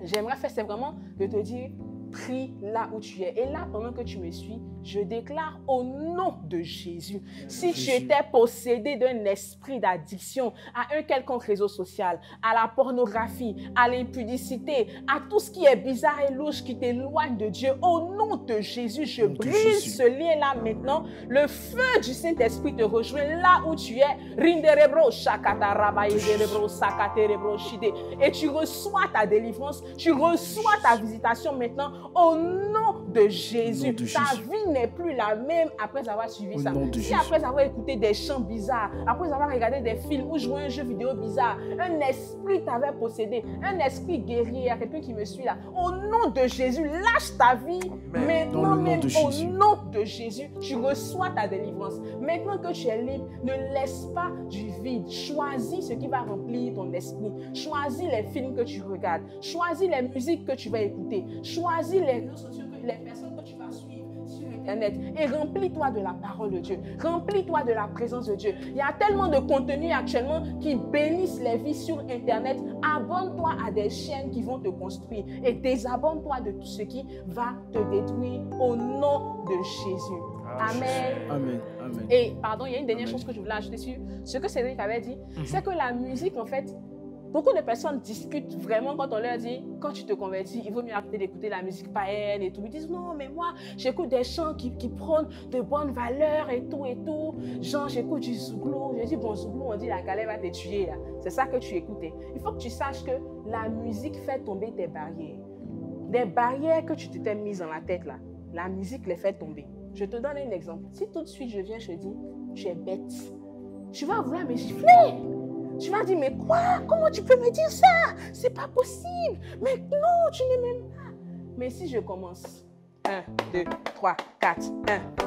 j'aimerais faire, c'est vraiment de te dire, prie là où tu es. Et là, pendant que tu me suis, je déclare au nom de Jésus, si tu étais possédé d'un esprit d'addiction à un quelconque réseau social, à la pornographie, à l'impudicité, à tout ce qui est bizarre et louche qui t'éloigne de Dieu, au nom de Jésus, je brise ce lien-là maintenant. Le feu du Saint-Esprit te rejoint là où tu es. Et tu reçois ta délivrance, tu reçois ta visitation maintenant au nom de Jésus. Ta vie n'est plus la même après avoir suivi ça. Si après avoir écouté des chants bizarres, après avoir regardé des films ou joué un jeu vidéo bizarre, un esprit t'avait possédé, un esprit guerrier, il y a quelqu'un qui me suit là. Au nom de Jésus, lâche ta vie. Maintenant même au nom de Jésus, tu reçois ta délivrance. Maintenant que tu es libre, ne laisse pas du vide. Choisis ce qui va remplir ton esprit. Choisis les films que tu regardes. Choisis les musiques que tu vas écouter. Choisis les réseaux sociaux, les personnes que tu vas suivre sur Internet et remplis-toi de la parole de Dieu. Remplis-toi de la présence de Dieu. Il y a tellement de contenus actuellement qui bénissent les vies sur Internet. Abonne-toi à des chaînes qui vont te construire et désabonne-toi de tout ce qui va te détruire au nom de Jésus. Amen. Amen. Amen. Et pardon, il y a une dernière chose que je voulais ajouter sur ce que Cédric avait dit, c'est que la musique, en fait, beaucoup de personnes discutent vraiment quand on leur dit, quand tu te convertis, il vaut mieux arrêter d'écouter la musique païenne et tout. Ils disent, non, mais moi, j'écoute des chants qui prônent de bonnes valeurs et tout et tout. Genre, j'écoute du zouglou. Je dis, bon, zouglou, on dit, la galère va te tuer, là. C'est ça que tu écoutes. Il faut que tu saches que la musique fait tomber tes barrières. Des barrières que tu t'étais mises dans la tête, là, la musique les fait tomber. Je te donne un exemple. Si tout de suite, je viens, je te dis, tu es bête, tu vas vouloir me gifler. Tu vas dire, mais quoi? Comment tu peux me dire ça? C'est pas possible. Mais non, tu n'es même pas. Mais si je commence, 1, 2, 3, 4, 1,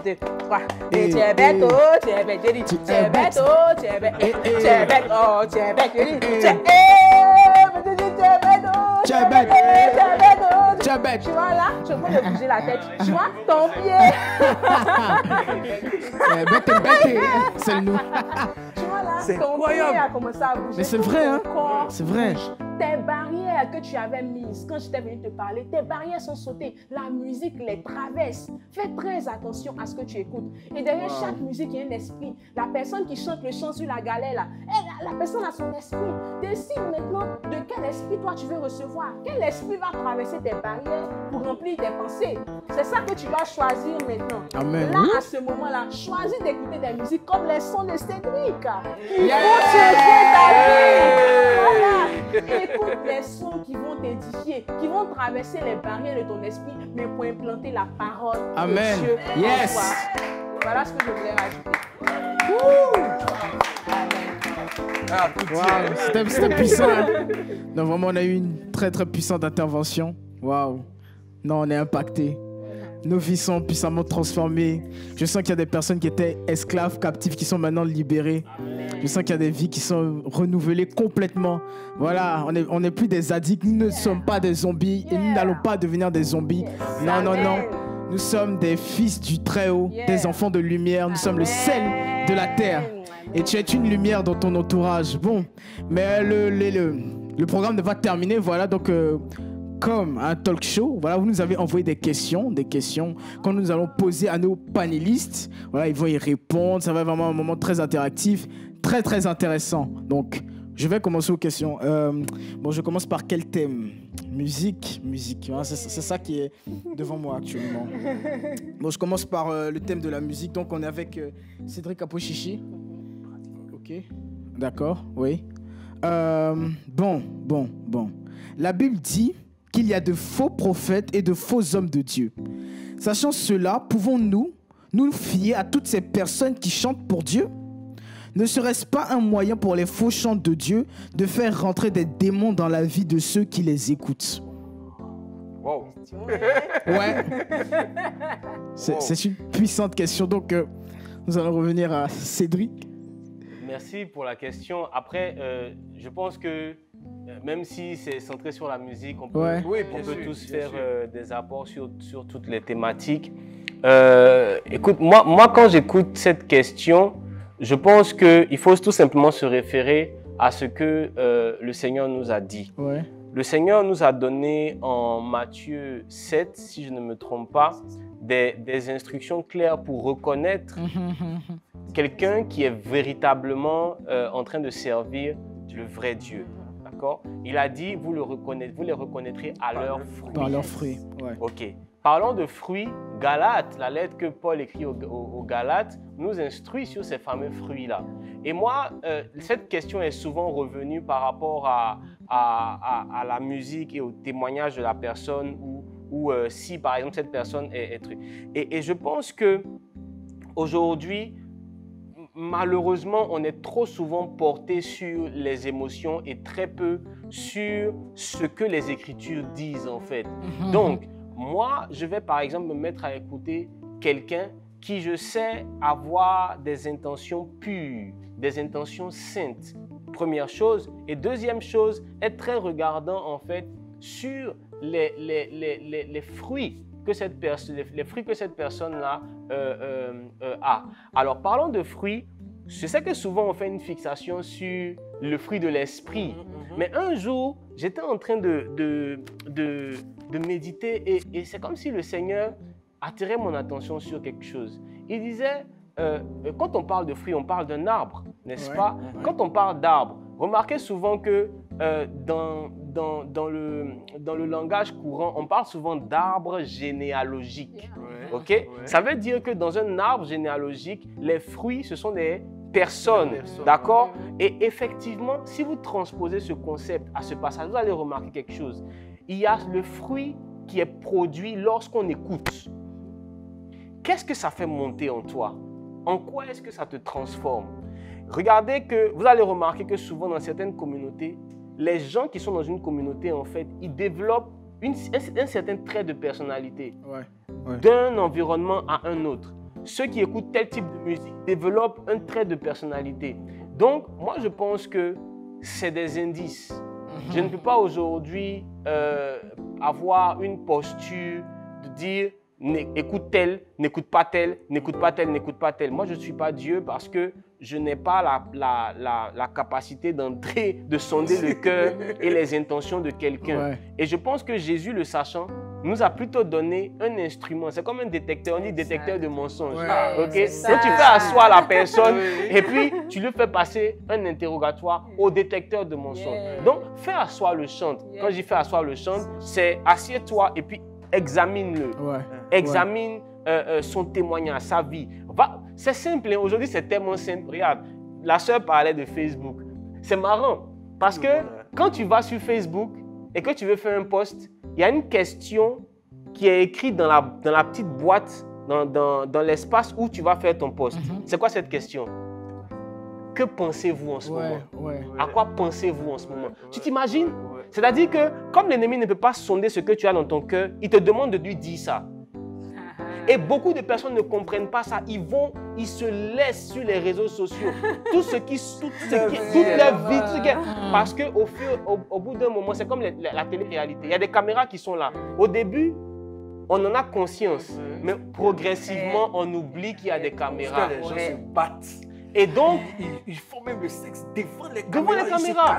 2, 3. Et tu es bête, oh, tu es bête. J'ai dit, tu es bête, oh, tu es bête. Tu es bête, oh, tu es bête. J'ai dit, tu es bête, oh, tu es bête. Tu es bête. Tu vois là, je peux me bouger la tête. Tu vois, ton pied. Bête, c'est nous. C'est incroyable. A commencé à bouger. Mais c'est vrai, hein? C'est vrai. Tes barrières que tu avais mises quand j'étais venu te parler, tes barrières sont sautées. La musique les traverse. Fais très attention à ce que tu écoutes. Et derrière chaque musique, il y a un esprit. La personne qui chante le chant sur la galère, là, la personne a son esprit. Décide maintenant de quel esprit toi tu veux recevoir. Quel esprit va traverser tes barrières pour remplir tes pensées. C'est ça que tu vas choisir maintenant. Amen. Là, à ce moment-là, choisis d'écouter des musiques comme les sons de Cédric. Ils vont changer ta vie. Voilà. Écoute les sons qui vont t'édifier, qui vont traverser les barrières de ton esprit, mais pour implanter la parole Amen. de Dieu. Yes. Voilà ce que je voulais rajouter. Wow, c'était puissant. Non, vraiment, on a eu une très très puissante intervention. Waouh. Non, on est impacté. Nos vies sont puissamment transformées. Je sens qu'il y a des personnes qui étaient esclaves, captives, qui sont maintenant libérées. Je sens qu'il y a des vies qui sont renouvelées complètement. Voilà, on n'est plus des addicts. Nous ne sommes pas des zombies et nous n'allons pas devenir des zombies. Non, non, non. Nous sommes des fils du Très-Haut, des enfants de lumière. Nous sommes le sel de la terre. Et tu es une lumière dans ton entourage. Bon, mais le programme ne va terminer. Voilà, donc... comme un talk show, voilà, vous nous avez envoyé des questions que nous allons poser à nos panélistes. Voilà, ils vont y répondre. Ça va être vraiment un moment très interactif, très très intéressant. Donc, je vais commencer aux questions. Bon, je commence par quel thème? Musique. Voilà, c'est ça qui est devant moi actuellement. Bon, je commence par le thème de la musique. Donc, on est avec Cédric Apochichi. Ok, d'accord, oui. Bon. La Bible dit qu'il y a de faux prophètes et de faux hommes de Dieu. Sachant cela, pouvons-nous nous fier à toutes ces personnes qui chantent pour Dieu? Ne serait-ce pas un moyen pour les faux chants de Dieu de faire rentrer des démons dans la vie de ceux qui les écoutent? Wow. Ouais. C'est une puissante question. Donc, nous allons revenir à Cédric. Merci pour la question. Après, je pense que même si c'est centré sur la musique, on peut, tous faire des apports sur toutes les thématiques. Écoute, moi, quand j'écoute cette question, je pense qu'il faut tout simplement se référer à ce que le Seigneur nous a dit. Ouais. Le Seigneur nous a donné en Matthieu 7, si je ne me trompe pas, des instructions claires pour reconnaître quelqu'un qui est véritablement en train de servir le vrai Dieu. D'accord? Il a dit, vous les reconnaîtrez à leurs fruits. Par leurs fruits, ouais. Ok. Parlons de fruits, Galates, la lettre que Paul écrit aux Galates, nous instruit sur ces fameux fruits-là. Et moi, cette question est souvent revenue par rapport à la musique et au témoignage de la personne ou si, par exemple, cette personne est truc. Et je pense que aujourd'hui, malheureusement, on est trop souvent porté sur les émotions et très peu sur ce que les Écritures disent, en fait. Donc, moi, je vais par exemple me mettre à écouter quelqu'un qui je sais avoir des intentions pures, des intentions saintes. Première chose. Et deuxième chose, être très regardant en fait sur les fruits que cette personne-là a. Alors, parlons de fruits. Je sais que souvent on fait une fixation sur le fruit de l'esprit. Mais un jour, j'étais en train de méditer et c'est comme si le Seigneur attirait mon attention sur quelque chose. Il disait, quand on parle de fruits, on parle d'un arbre, n'est-ce pas? Quand on parle d'arbre, remarquez souvent que dans le langage courant, on parle souvent d'arbre généalogique. Okay? Ça veut dire que dans un arbre généalogique, les fruits, ce sont des personnes, d'accord? Et effectivement, si vous transposez ce concept à ce passage, vous allez remarquer quelque chose. Il y a le fruit qui est produit lorsqu'on écoute. Qu'est-ce que ça fait monter en toi? En quoi est-ce que ça te transforme? Regardez que, vous allez remarquer que souvent dans certaines communautés, les gens qui sont dans une communauté, en fait, ils développent un certain trait de personnalité d'un environnement à un autre. Ceux qui écoutent tel type de musique développent un trait de personnalité. Donc, moi, je pense que c'est des indices. Je ne peux pas aujourd'hui avoir une posture de dire écoute tel, n'écoute pas tel, n'écoute pas tel, n'écoute pas tel. Moi, je ne suis pas Dieu parce que je n'ai pas la capacité d'entrer, de sonder le cœur et les intentions de quelqu'un. Et je pense que Jésus, le sachant, nous a plutôt donné un instrument. C'est comme un détecteur, on dit détecteur de mensonges. Okay? Donc tu fais asseoir la personne et puis tu lui fais passer un interrogatoire au détecteur de mensonges. Donc fais asseoir le chante. Quand je dis fais asseoir le chante, c'est assieds-toi et puis examine-le. Examine son témoignage, sa vie. C'est simple, hein? Aujourd'hui c'est tellement simple. Regarde, la sœur parlait de Facebook. C'est marrant parce que quand tu vas sur Facebook et que tu veux faire un post, il y a une question qui est écrite dans la petite boîte, dans l'espace où tu vas faire ton post. C'est quoi cette question? Que pensez-vous en ce moment? À quoi pensez-vous en ce moment? Tu t'imagines? C'est-à-dire que comme l'ennemi ne peut pas sonder ce que tu as dans ton cœur, il te demande de lui dire ça. Et beaucoup de personnes ne comprennent pas ça. Ils se laissent sur les réseaux sociaux. Toute leur vie. Parce qu'au bout d'un moment, c'est comme la télé-réalité. Il y a des caméras qui sont là. Au début, on en a conscience. Mais progressivement, on oublie qu'il y a des caméras. Les gens se battent. Et donc, ils font même le sexe devant les caméras.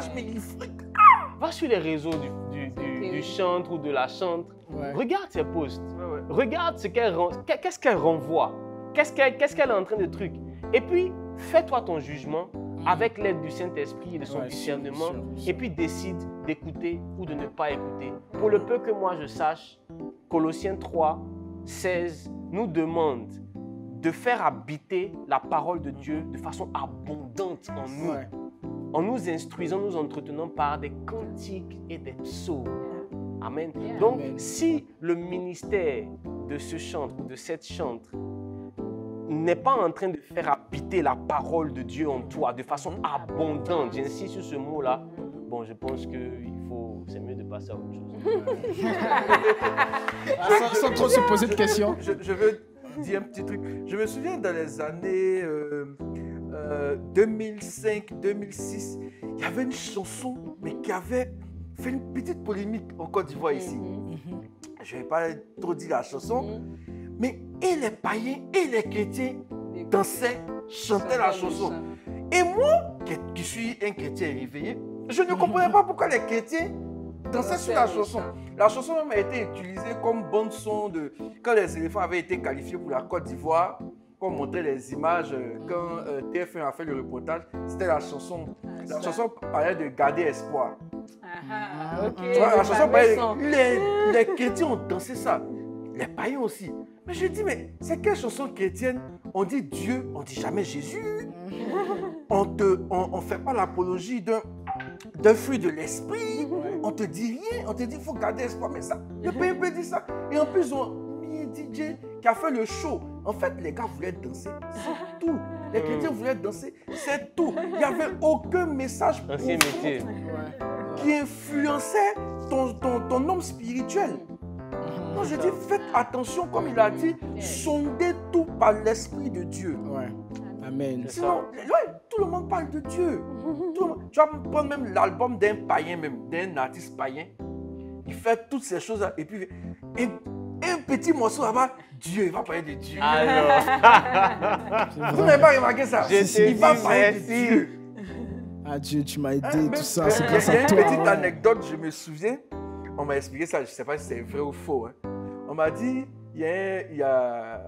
Va sur les réseaux du chantre ou de la chantre. Regarde ses posts. Regarde qu'est-ce qu'elle renvoie. Qu'est-ce qu'elle est en train de truc. Et puis, fais-toi ton jugement avec l'aide du Saint-Esprit et de son discernement. Et puis, décide d'écouter ou de ne pas écouter. Pour le peu que moi je sache, Colossiens 3, 16 nous demande de faire habiter la parole de Dieu de façon abondante en nous. en nous instruisant, nous entretenant par des cantiques et des psaumes. Amen. Donc, si le ministère de ce chantre ou de cette chantre n'est pas en train de faire habiter la parole de Dieu en toi de façon abondante, j'insiste sur ce mot-là, bon, je pense que c'est mieux de passer à autre chose. Sans trop se poser de questions. Je veux dire un petit truc. Je me souviens dans les années 2005-2006, il y avait une chanson mais qui avait fait une petite polémique en Côte d'Ivoire ici. Je ne vais pas trop dire la chanson, mais et les païens et les chrétiens dansaient, chantaient la chanson. Et moi, qui suis un chrétien réveillé, je ne comprenais pas pourquoi les chrétiens dansaient sur la chanson. La chanson même a été utilisée comme bande son de quand les éléphants avaient été qualifiés pour la Côte d'Ivoire, qu'on montrait les images quand TF1 a fait le reportage, c'était la chanson. La chanson parlait de garder espoir. Tu vois, la chanson parlait les chrétiens ont dansé ça, les païens aussi. Mais je dis, mais c'est quelle chanson chrétienne? On dit Dieu, on dit jamais Jésus. On ne fait pas l'apologie d'un fruit de l'esprit. On te dit rien, on te dit il faut garder espoir. Mais ça, le PMP dit ça. Et en plus, ils ont mis un DJ qui a fait le show. En fait, les gars voulaient danser, c'est tout. Les chrétiens voulaient danser, c'est tout. Il n'y avait aucun message qui influençait ton homme spirituel. Non, je dis, faites attention, comme il a dit, sondez tout par l'Esprit de Dieu. Ouais. Amen. Sinon, tout le monde parle de Dieu. Tu vas prendre même l'album d'un païen, même d'un artiste païen. Il fait toutes ces choses-là. Et puis, un petit morceau là-bas, Dieu, il va parler de Dieu. Vous n'avez pas remarqué ça? Il va parler de Dieu. Ah Dieu, tu m'as aidé, tout ça, c'est grâce à toi. Il y a une petite anecdote, je me souviens. On m'a expliqué ça, je ne sais pas si c'est vrai ou faux. Hein. On m'a dit, il y a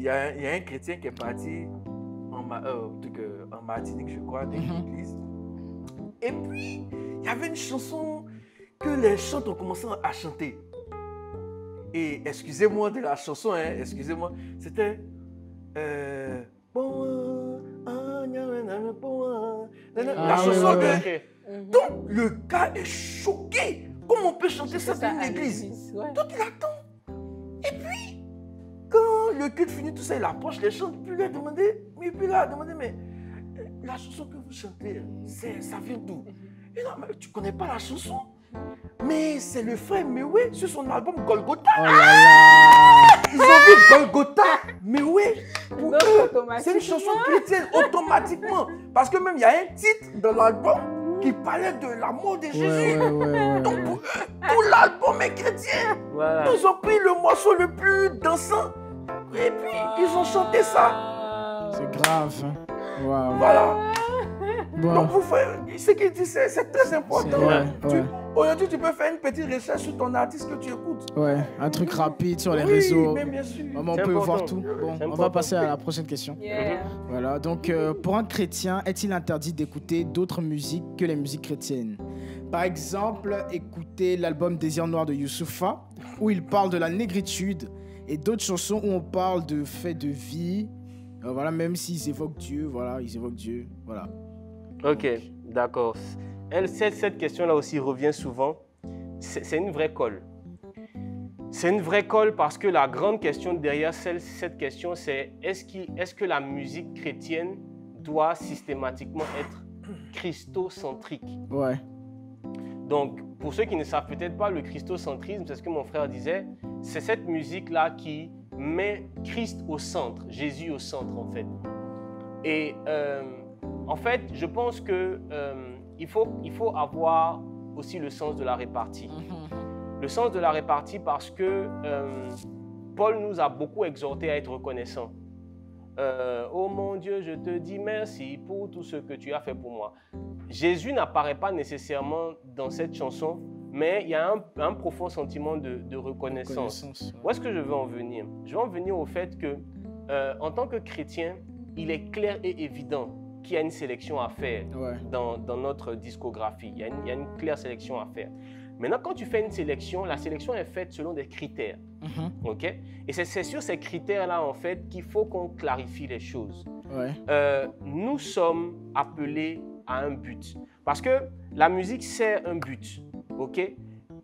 un chrétien qui est parti en Martinique, je crois, dans une église. Et puis, il y avait une chanson que les chantres ont commencé à chanter. Et excusez-moi de la chanson, hein, excusez-moi, c'était... la chanson de... Donc, le gars est choqué. Comment on peut chanter ça dans une église? Donc, il attend. Et puis, quand le culte finit, tout ça, il approche les chants. Puis il a demandé, mais la chanson que vous chantez, ça vient d'où? Et non, mais tu connais pas la chanson? Mais c'est le frère Mewé sur son album Golgotha. Oh là là. Ils ont vu Golgotha, Mewé. Pour eux, c'est une chanson chrétienne automatiquement. Parce que même il y a un titre dans l'album qui parlait de la mort de Jésus. Donc pour eux, tout l'album est chrétien. Ils ont pris le morceau le plus dansant et puis ils ont chanté ça. C'est grave. Wow. Voilà. Bon. Donc vous faites, ce qu'il dit, c'est très important. Aujourd'hui, tu peux faire une petite recherche sur ton artiste que tu écoutes. Ouais, un truc rapide sur les réseaux. Mais bien sûr. On peut voir tout. Bon, on va passer à la prochaine question. Voilà, donc pour un chrétien, est-il interdit d'écouter d'autres musiques que les musiques chrétiennes? Par exemple, écouter l'album Désir Noir de Youssoupha, où il parle de la négritude, et d'autres chansons où on parle de faits de vie. Voilà, même s'ils évoquent Dieu, voilà, ils évoquent Dieu. Voilà. Ok, d'accord. Cette question-là aussi revient souvent. C'est une vraie colle. C'est une vraie colle parce que la grande question derrière cette question, c'est est-ce que la musique chrétienne doit systématiquement être christocentrique? Ouais. Donc, pour ceux qui ne savent peut-être pas, le christocentrisme, c'est ce que mon frère disait, c'est cette musique-là qui met Christ au centre, Jésus au centre en fait. Et en fait, je pense que il faut avoir aussi le sens de la répartie. Le sens de la répartie parce que Paul nous a beaucoup exhortés à être reconnaissants. Oh mon Dieu, je te dis merci pour tout ce que tu as fait pour moi. Jésus n'apparaît pas nécessairement dans cette chanson, mais il y a un profond sentiment de reconnaissance. Où est-ce que je veux en venir? Je veux en venir au fait que, en tant que chrétien, il est clair et évident qu'il y a une sélection à faire dans notre discographie. Il y a une claire sélection à faire. Maintenant, quand tu fais une sélection, la sélection est faite selon des critères. Okay? Et c'est sur ces critères-là, en fait, qu'il faut qu'on clarifie les choses. Nous sommes appelés un but. Parce que la musique sert un but, ok?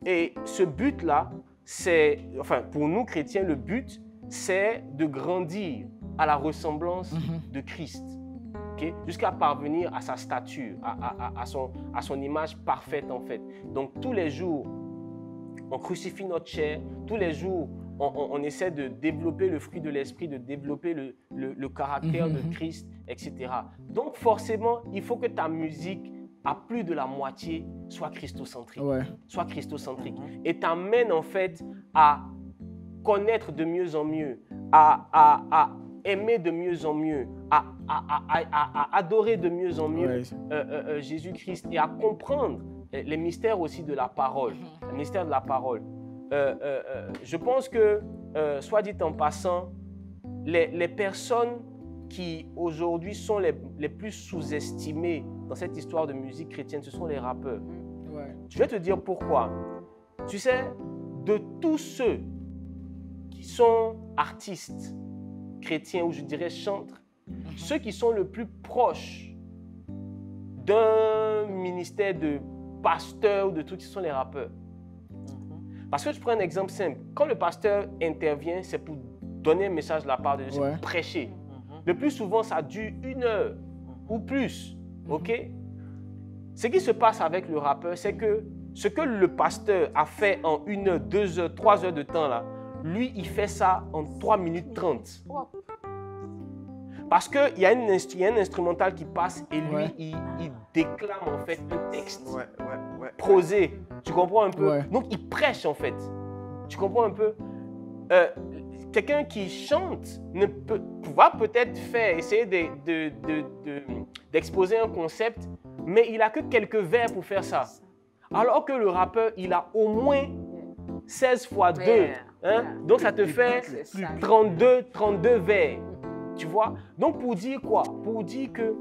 Et ce but-là, c'est, enfin, pour nous chrétiens, le but, c'est de grandir à la ressemblance de Christ, okay? Jusqu'à parvenir à sa stature, à son image parfaite, en fait. Donc, tous les jours, on crucifie notre chair, tous les jours, on essaie de développer le fruit de l'esprit, de développer le caractère de Christ, etc. Donc forcément, il faut que ta musique, à plus de la moitié, soit christocentrique. Soit christocentrique. Et t'amène en fait à connaître de mieux en mieux, à aimer de mieux en mieux, à adorer de mieux en mieux Jésus-Christ et à comprendre les mystères aussi de la parole, le mystère de la parole. Je pense que, soit dit en passant, les personnes qui aujourd'hui sont les plus sous-estimées dans cette histoire de musique chrétienne, ce sont les rappeurs. Je vais te dire pourquoi. Tu sais, de tous ceux qui sont artistes chrétiens, ou je dirais chantres, ceux qui sont le plus proches d'un ministère de pasteur ou de tout, ce sont les rappeurs. Parce que je prends un exemple simple. Quand le pasteur intervient, c'est pour donner un message de la part de Dieu, c'est pour prêcher. Le plus souvent, ça dure 1 heure ou plus. Ok? Ce qui se passe avec le rappeur, c'est que ce que le pasteur a fait en 1 heure, 2 heures, 3 heures de temps, là, lui, il fait ça en 3 minutes 30. Parce qu'il y a un instrumental qui passe et lui, il déclame en fait un texte prosé. Tu comprends un peu? Donc, il prêche en fait. Tu comprends un peu? Quelqu'un qui chante va peut-être essayer d'exposer un concept, mais il n'a que quelques vers pour faire ça. Alors que le rappeur, il a au moins 16 fois 2. Hein? Donc, ça te fait 32 vers. Tu vois? Donc, pour dire quoi? Pour dire que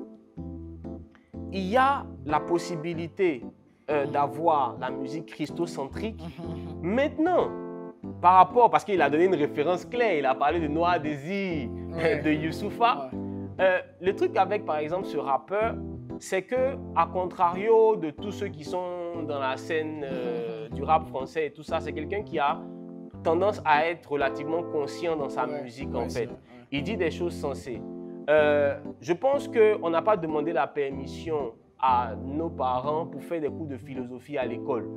il y a la possibilité d'avoir la musique christocentrique. Maintenant, par rapport, parce qu'il a donné une référence claire, il a parlé de Noah Désir, de Youssoupha. Le truc avec, par exemple, ce rappeur, c'est que, à contrario de tous ceux qui sont dans la scène du rap français et tout ça, c'est quelqu'un qui a tendance à être relativement conscient dans sa musique, en fait. Il dit des choses sensées. Je pense qu'on n'a pas demandé la permission à nos parents pour faire des cours de philosophie à l'école.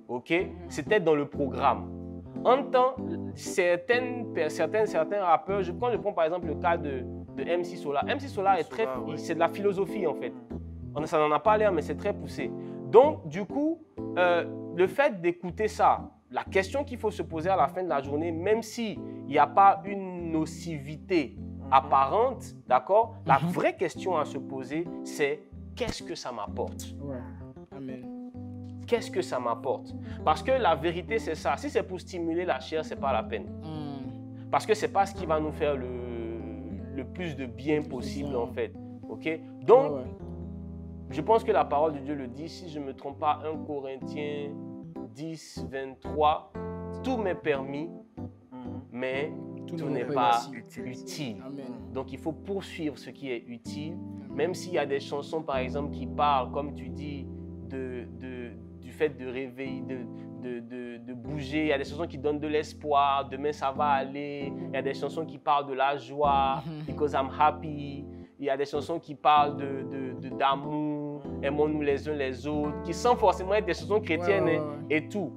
Ok? C'était dans le programme. En temps, certains rappeurs, je prends par exemple le cas de MC Solar. MC Solar c'est de la philosophie en fait. Ça n'en a pas l'air, mais c'est très poussé. Donc, du coup, le fait d'écouter ça, la question qu'il faut se poser à la fin de la journée, même s'il n'y a pas une nocivité apparente, d'accord? La vraie question à se poser, c'est qu'est-ce que ça m'apporte? Amen. Qu'est-ce que ça m'apporte? Parce que la vérité, c'est ça. Si c'est pour stimuler la chair, ce n'est pas la peine. Parce que ce n'est pas ce qui va nous faire le plus de bien possible, en fait. OK? Donc, je pense que la parole de Dieu le dit, si je ne me trompe pas, 1 Corinthiens 10, 23, tout m'est permis, mais tout n'est pas utile. Donc, il faut poursuivre ce qui est utile, même s'il y a des chansons, par exemple, qui parlent, comme tu dis, du fait de réveiller, de bouger. Il y a des chansons qui donnent de l'espoir, demain ça va aller. Il y a des chansons qui parlent de la joie, because I'm happy. Il y a des chansons qui parlent d'amour, aimons-nous les uns les autres, qui sont forcément être des chansons chrétiennes et tout.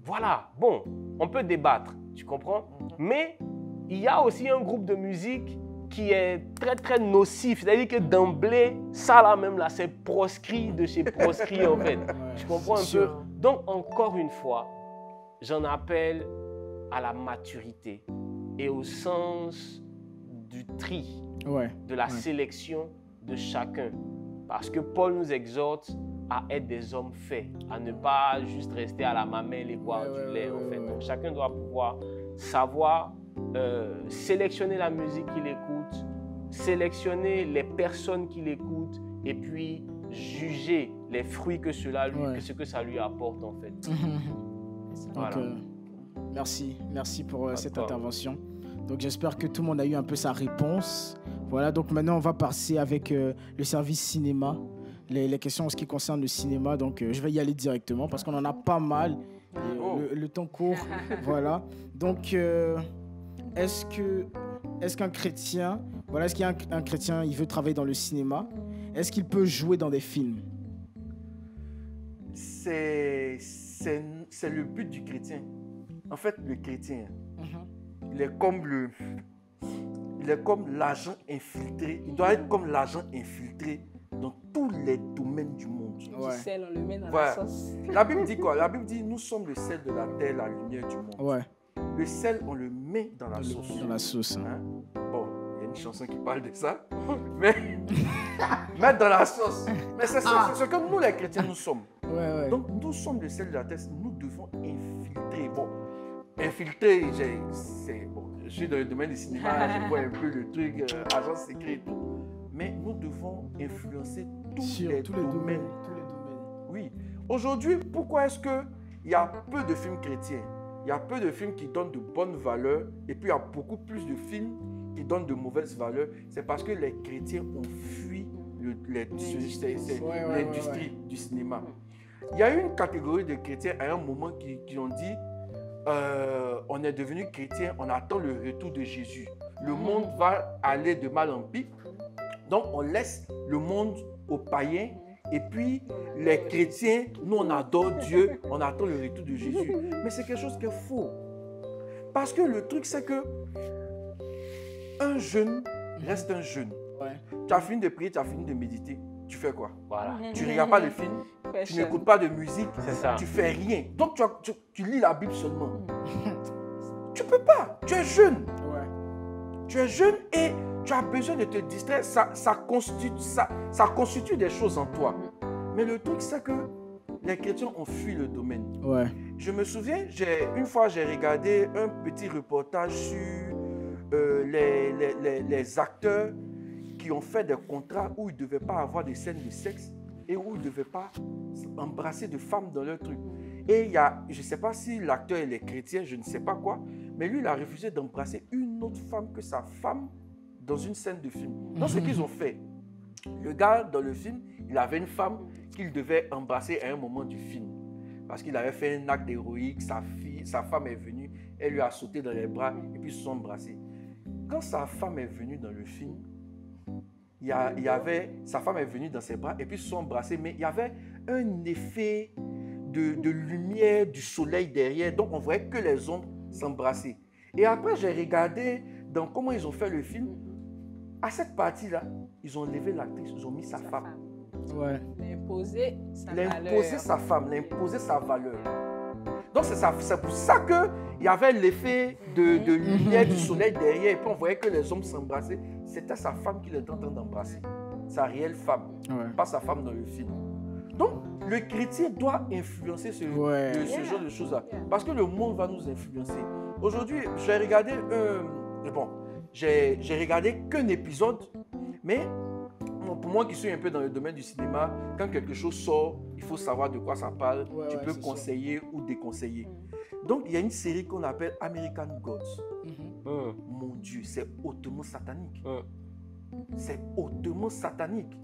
Voilà, bon, on peut débattre, tu comprends? Mais il y a aussi un groupe de musique qui est très très nocif, c'est-à-dire que d'emblée, ça là même là, c'est proscrit de chez proscrit en fait. Tu comprends un peu? Donc encore une fois, j'en appelle à la maturité et au sens du tri, de la sélection de chacun. Parce que Paul nous exhorte à être des hommes faits, à ne pas juste rester à la mamelle et boire du lait en fait. Donc chacun doit pouvoir savoir sélectionner la musique qu'il écoute, sélectionner les personnes qu'il écoute et puis juger les fruits que ce que ça lui apporte en fait. Voilà. Donc, merci pour cette intervention. Donc j'espère que tout le monde a eu un peu sa réponse. Voilà, donc maintenant on va passer avec le service cinéma. les questions en ce qui concerne le cinéma. Donc, je vais y aller directement parce qu'on en a pas mal. Et, le temps court. Voilà. Donc, est-ce qu'un chrétien, voilà, est-ce qu'il y a un chrétien, il veut travailler dans le cinéma, est-ce qu'il peut jouer dans des films? C'est le but du chrétien. En fait, le chrétien, il est comme l'agent infiltré. Il doit être comme l'agent infiltré dans tous les domaines du monde. Du sel, on le met dans la sauce. La Bible dit quoi? La Bible dit, nous sommes le sel de la terre, la lumière du monde. Ouais. Le sel, on le met dans la sauce. Dans la sauce. Hein? Bon, il y a une chanson qui parle de ça. Mais mettre dans la sauce. Mais c'est ce que nous, les chrétiens, nous sommes. Ouais. Donc, nous sommes le sel de la terre. Nous devons infiltrer. Bon, infiltrer, je suis dans le domaine du cinéma, je vois un peu le truc, agence secret et tout. Mais nous devons influencer tous les domaines. Oui. Aujourd'hui, pourquoi est-ce qu'il y a peu de films chrétiens? Il y a peu de films qui donnent de bonnes valeurs et puis il y a beaucoup plus de films qui donnent de mauvaises valeurs. C'est parce que les chrétiens ont fui l'industrie du cinéma. Il y a eu une catégorie de chrétiens à un moment qui ont dit on est devenu chrétien, on attend le retour de Jésus. Le monde va aller de mal en pis. Donc on laisse le monde aux païens. Et puis, les chrétiens, nous, on adore Dieu, on attend le retour de Jésus. Mais c'est quelque chose qui est faux. Parce que le truc, c'est que un jeûne reste un jeûne. Ouais. Tu as fini de prier, tu as fini de méditer. Tu fais quoi? Voilà. Tu ne regardes pas le film, tu n'écoutes pas de musique, tu fais rien. Donc, tu lis la Bible seulement. Tu ne peux pas. Tu es jeune. Ouais. Tu es jeune et tu as besoin de te distraire, ça constitue des choses en toi. Mais le truc, c'est que les chrétiens ont fui le domaine. Ouais. Je me souviens, une fois, j'ai regardé un petit reportage sur les acteurs qui ont fait des contrats où ils ne devaient pas avoir des scènes de sexe et où ils ne devaient pas embrasser de femmes dans leur truc. Et il y a, je ne sais pas si l'acteur est chrétien, je ne sais pas quoi, mais lui, il a refusé d'embrasser une autre femme que sa femme dans une scène de film. Donc, ce qu'ils ont fait, le gars dans le film, il avait une femme qu'il devait embrasser à un moment du film. Parce qu'il avait fait un acte héroïque, sa femme est venue, elle lui a sauté dans les bras et puis ils se sont embrassés. Quand sa femme est venue dans le film, sa femme est venue dans ses bras et puis ils se sont embrassés, mais il y avait un effet de lumière du soleil derrière, donc on voyait que les ombres s'embrasser. Et après, j'ai regardé dans comment ils ont fait le film. À cette partie-là, ils ont levé l'actrice, ils ont mis sa femme. Ouais. L'imposer sa femme, l'imposer sa valeur. Donc c'est pour ça qu'il y avait l'effet de lumière du soleil derrière et puis on voyait que les hommes s'embrassaient. C'était sa femme qu'il était en train d'embrasser. Sa réelle femme, pas sa femme dans le film. Donc, le chrétien doit influencer ce genre de choses-là. Parce que le monde va nous influencer. Aujourd'hui, j'ai regardé qu'un épisode, mais pour moi qui suis un peu dans le domaine du cinéma, quand quelque chose sort, il faut savoir de quoi ça parle. Tu peux conseiller ou déconseiller. Donc, il y a une série qu'on appelle American Gods. Mon Dieu, c'est hautement satanique. C'est hautement satanique.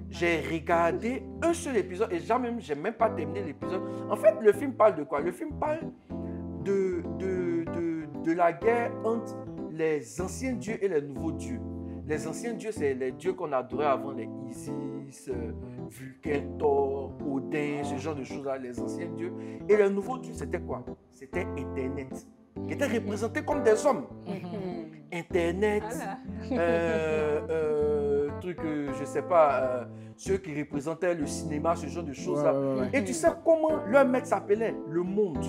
J'ai regardé un seul épisode et j'ai même pas terminé l'épisode. En fait, le film parle de quoi? Le film parle de la guerre entre les anciens dieux et les nouveaux dieux. Les anciens dieux, c'est les dieux qu'on adorait avant, les Isis, Vulcain, Thor, Odin, ce genre de choses-là, les anciens dieux. Et les nouveaux dieux, c'était quoi? C'était Internet, qui était représenté comme des hommes. Internet, je sais pas, ceux qui représentaient le cinéma, ce genre de choses-là. Et tu sais comment leur maître s'appelait? Le monde.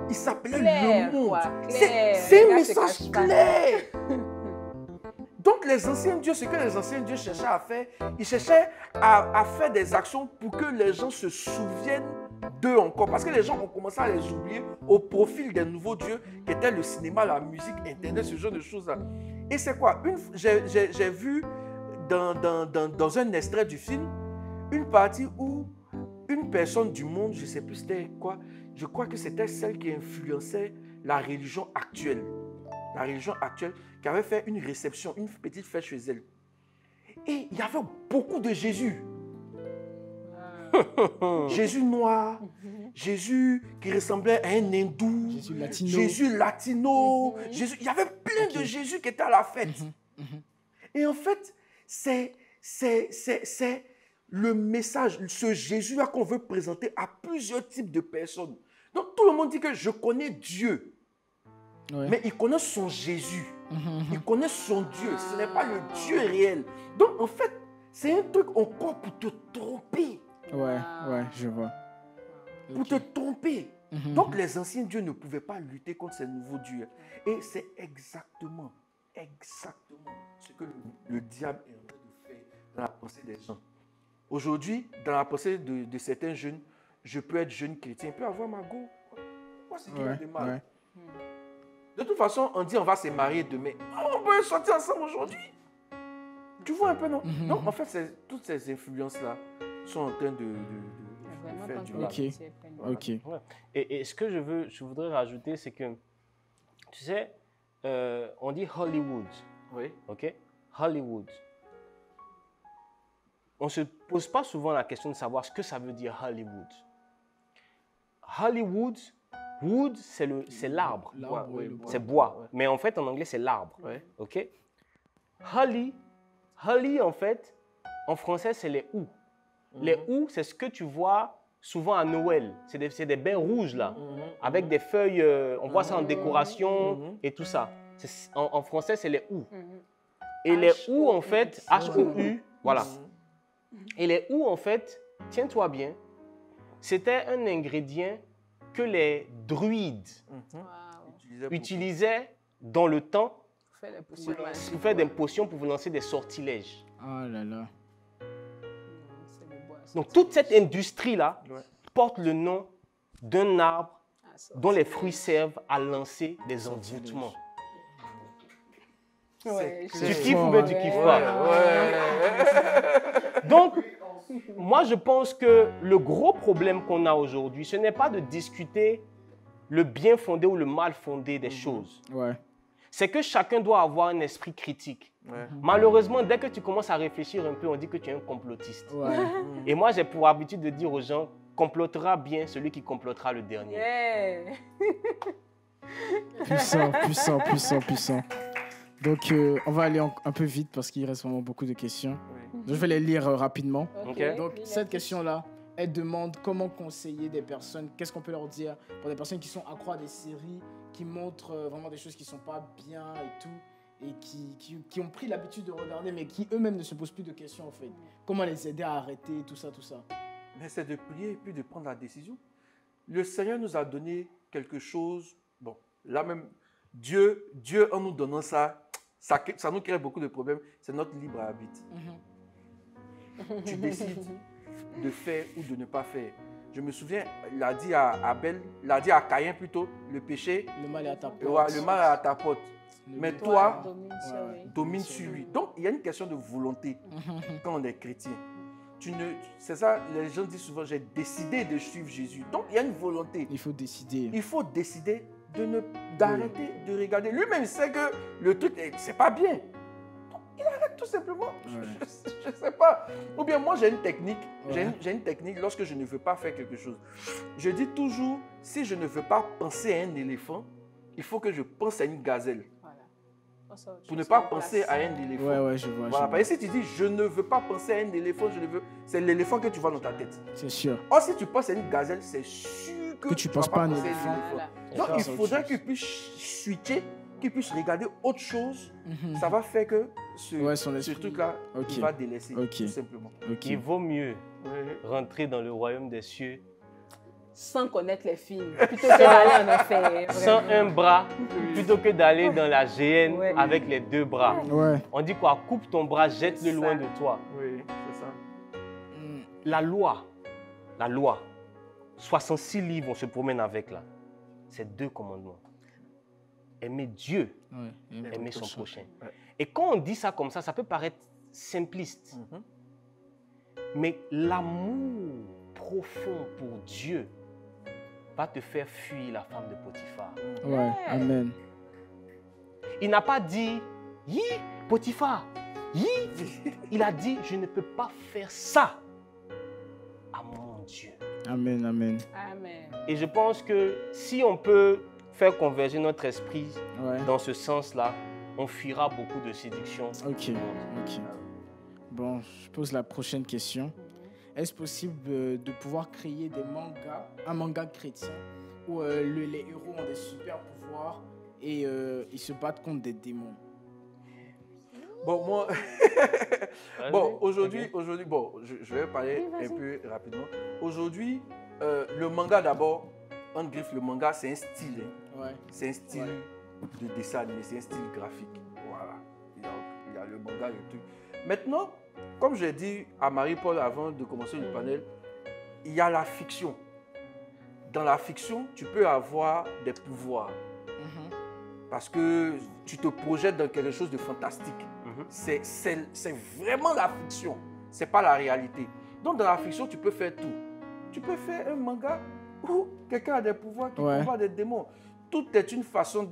Il s'appelait le monde. C'est un message clair. Donc les anciens dieux, ce que les anciens dieux cherchaient à faire, ils cherchaient à faire des actions pour que les gens se souviennent d'eux encore. Parce que les gens ont commencé à les oublier au profil des nouveaux dieux qui étaient le cinéma, la musique, Internet, ce genre de choses-là. Et c'est quoi? J'ai vu dans un extrait du film, une partie où une personne du monde, je ne sais plus c'était quoi, je crois que c'était celle qui influençait la religion actuelle. La religion actuelle qui avait fait une réception, une petite fête chez elle. Et il y avait beaucoup de Jésus. Jésus noir, Jésus qui ressemblait à un hindou, Jésus latino, Jésus, il y avait plein de Jésus qui étaient à la fête. Et en fait, c'est le message, ce Jésus-là qu'on veut présenter à plusieurs types de personnes. Donc tout le monde dit que je connais Dieu, mais il connaît son Jésus, il connaît son Dieu, ce n'est pas le Dieu réel. Donc en fait, c'est un truc encore pour te tromper. Ouais, je vois. Pour te tromper. Donc les anciens dieux ne pouvaient pas lutter contre ces nouveaux dieux. Et c'est exactement ce que le diable est en train de faire dans la pensée des gens. Aujourd'hui, dans la pensée de certains jeunes, je peux être jeune chrétien, je peux avoir ma go. Pourquoi c'est qu'il y a de mal? De toute façon, on dit on va se marier demain. On peut sortir ensemble aujourd'hui. Tu vois un peu, non? Donc en fait, toutes ces influences-là sont en train de faire du mal. Ok. Ouais. Et ce que je voudrais rajouter, c'est que, tu sais, on dit Hollywood. Oui. Ok? Hollywood. On ne se pose pas souvent la question de savoir ce que ça veut dire Hollywood. Hollywood, wood, c'est l'arbre. C'est bois. Ouais. Mais en fait, en anglais, c'est l'arbre. Ouais. Ok? Holly, en fait, en français, c'est les houx. Les houx, c'est ce que tu vois souvent à Noël. C'est des baies rouges, là, avec des feuilles, on voit ça en décoration et tout ça. En français, c'est les houx. Et les houx, en fait, H-O-U, voilà. Et les houx, en fait, tiens-toi bien, c'était un ingrédient que les druides utilisaient dans le temps pour faire des potions, pour vous lancer des sortilèges. Oh là là. Donc, toute cette industrie-là porte le nom d'un arbre dont les fruits servent à lancer des envoûtements. Tu kiffes ou bien tu kiffes pas? Donc, moi, je pense que le gros problème qu'on a aujourd'hui, ce n'est pas de discuter le bien fondé ou le mal fondé des choses. C'est que chacun doit avoir un esprit critique. Malheureusement, dès que tu commences à réfléchir un peu, on dit que tu es un complotiste. Et moi, j'ai pour habitude de dire aux gens, complotera bien celui qui complotera le dernier. Puissant. Donc, on va aller un peu vite parce qu'il reste vraiment beaucoup de questions. Donc, je vais les lire rapidement. Donc, cette question-là, elle demande comment conseiller des personnes, qu'est-ce qu'on peut leur dire pour des personnes qui sont accro à des séries, qui montrent vraiment des choses qui ne sont pas bien et tout, et qui ont pris l'habitude de regarder, mais qui eux-mêmes ne se posent plus de questions en fait. Comment les aider à arrêter, tout ça. Mais c'est de prier et puis de prendre la décision. Le Seigneur nous a donné quelque chose. Bon, là même, Dieu en nous donnant ça nous crée beaucoup de problèmes. C'est notre libre arbitre. Tu décides de faire ou de ne pas faire. Je me souviens, il a dit à Abel, il a dit à Caïn plutôt, le péché, le mal est à ta porte. Le mal est à ta porte. Mais toi, domine sur lui. Donc, il y a une question de volonté quand on est chrétien. C'est ça, les gens disent souvent, j'ai décidé de suivre Jésus. Donc, il y a une volonté. Il faut décider. Il faut décider d'arrêter de regarder. Lui-même sait que le truc, c'est pas bien. Donc, il arrête tout simplement. Je ne sais pas. Ou bien moi, j'ai une technique. J'ai une technique lorsque je ne veux pas faire quelque chose. Je dis toujours, si je ne veux pas penser à un éléphant, il faut que je pense à une gazelle. Pour ne pas penser à un éléphant. Je vois. Voilà. Et si tu dis, je ne veux pas penser à un éléphant, c'est l'éléphant que tu vois dans ta tête. C'est sûr. Or, si tu penses à une gazelle, c'est sûr que tu ne penses pas à un éléphant. Donc, il faudrait qu'il puisse switcher, qu'il puisse regarder autre chose. Ça va faire que ce truc-là, il va délaisser, tout simplement. Il vaut mieux rentrer dans le royaume des cieux sans connaître les films, plutôt que d'aller en enfer. Sans un bras, plutôt que d'aller dans la géhenne avec les deux bras. On dit quoi? Coupe ton bras, jette-le loin de toi. Oui, c'est ça. La loi, 66 livres, on se promène avec là. C'est 2 commandements. Aimer Dieu, aimer son prochain. Et quand on dit ça comme ça peut paraître simpliste. Mais l'amour profond pour Dieu va te faire fuir la femme de Potiphar. Amen. Il n'a pas dit, Potiphar, Il a dit, je ne peux pas faire ça à mon Dieu. Amen, amen. Amen. Et je pense que si on peut faire converger notre esprit dans ce sens-là, on fuira beaucoup de séduction. Ok, ok. Bon, je pose la prochaine question. Est-ce possible de pouvoir créer des mangas, un manga chrétien, où les héros ont des super pouvoirs et ils se battent contre des démons? Bon, moi, bon, aujourd'hui, bon, je vais parler un peu rapidement. Aujourd'hui, le manga d'abord, en griffe, le manga, c'est un style. Hein. Ouais. C'est un style de dessin animé, c'est un style graphique. Voilà. Il y a le manga, le truc. Maintenant, comme j'ai dit à Marie-Paul avant de commencer le panel, il y a la fiction. Dans la fiction, tu peux avoir des pouvoirs. Parce que tu te projettes dans quelque chose de fantastique. C'est vraiment la fiction. Ce n'est pas la réalité. Donc, dans la fiction, tu peux faire tout. Tu peux faire un manga où quelqu'un a des pouvoirs qui combattent des démons. Tout est une façon...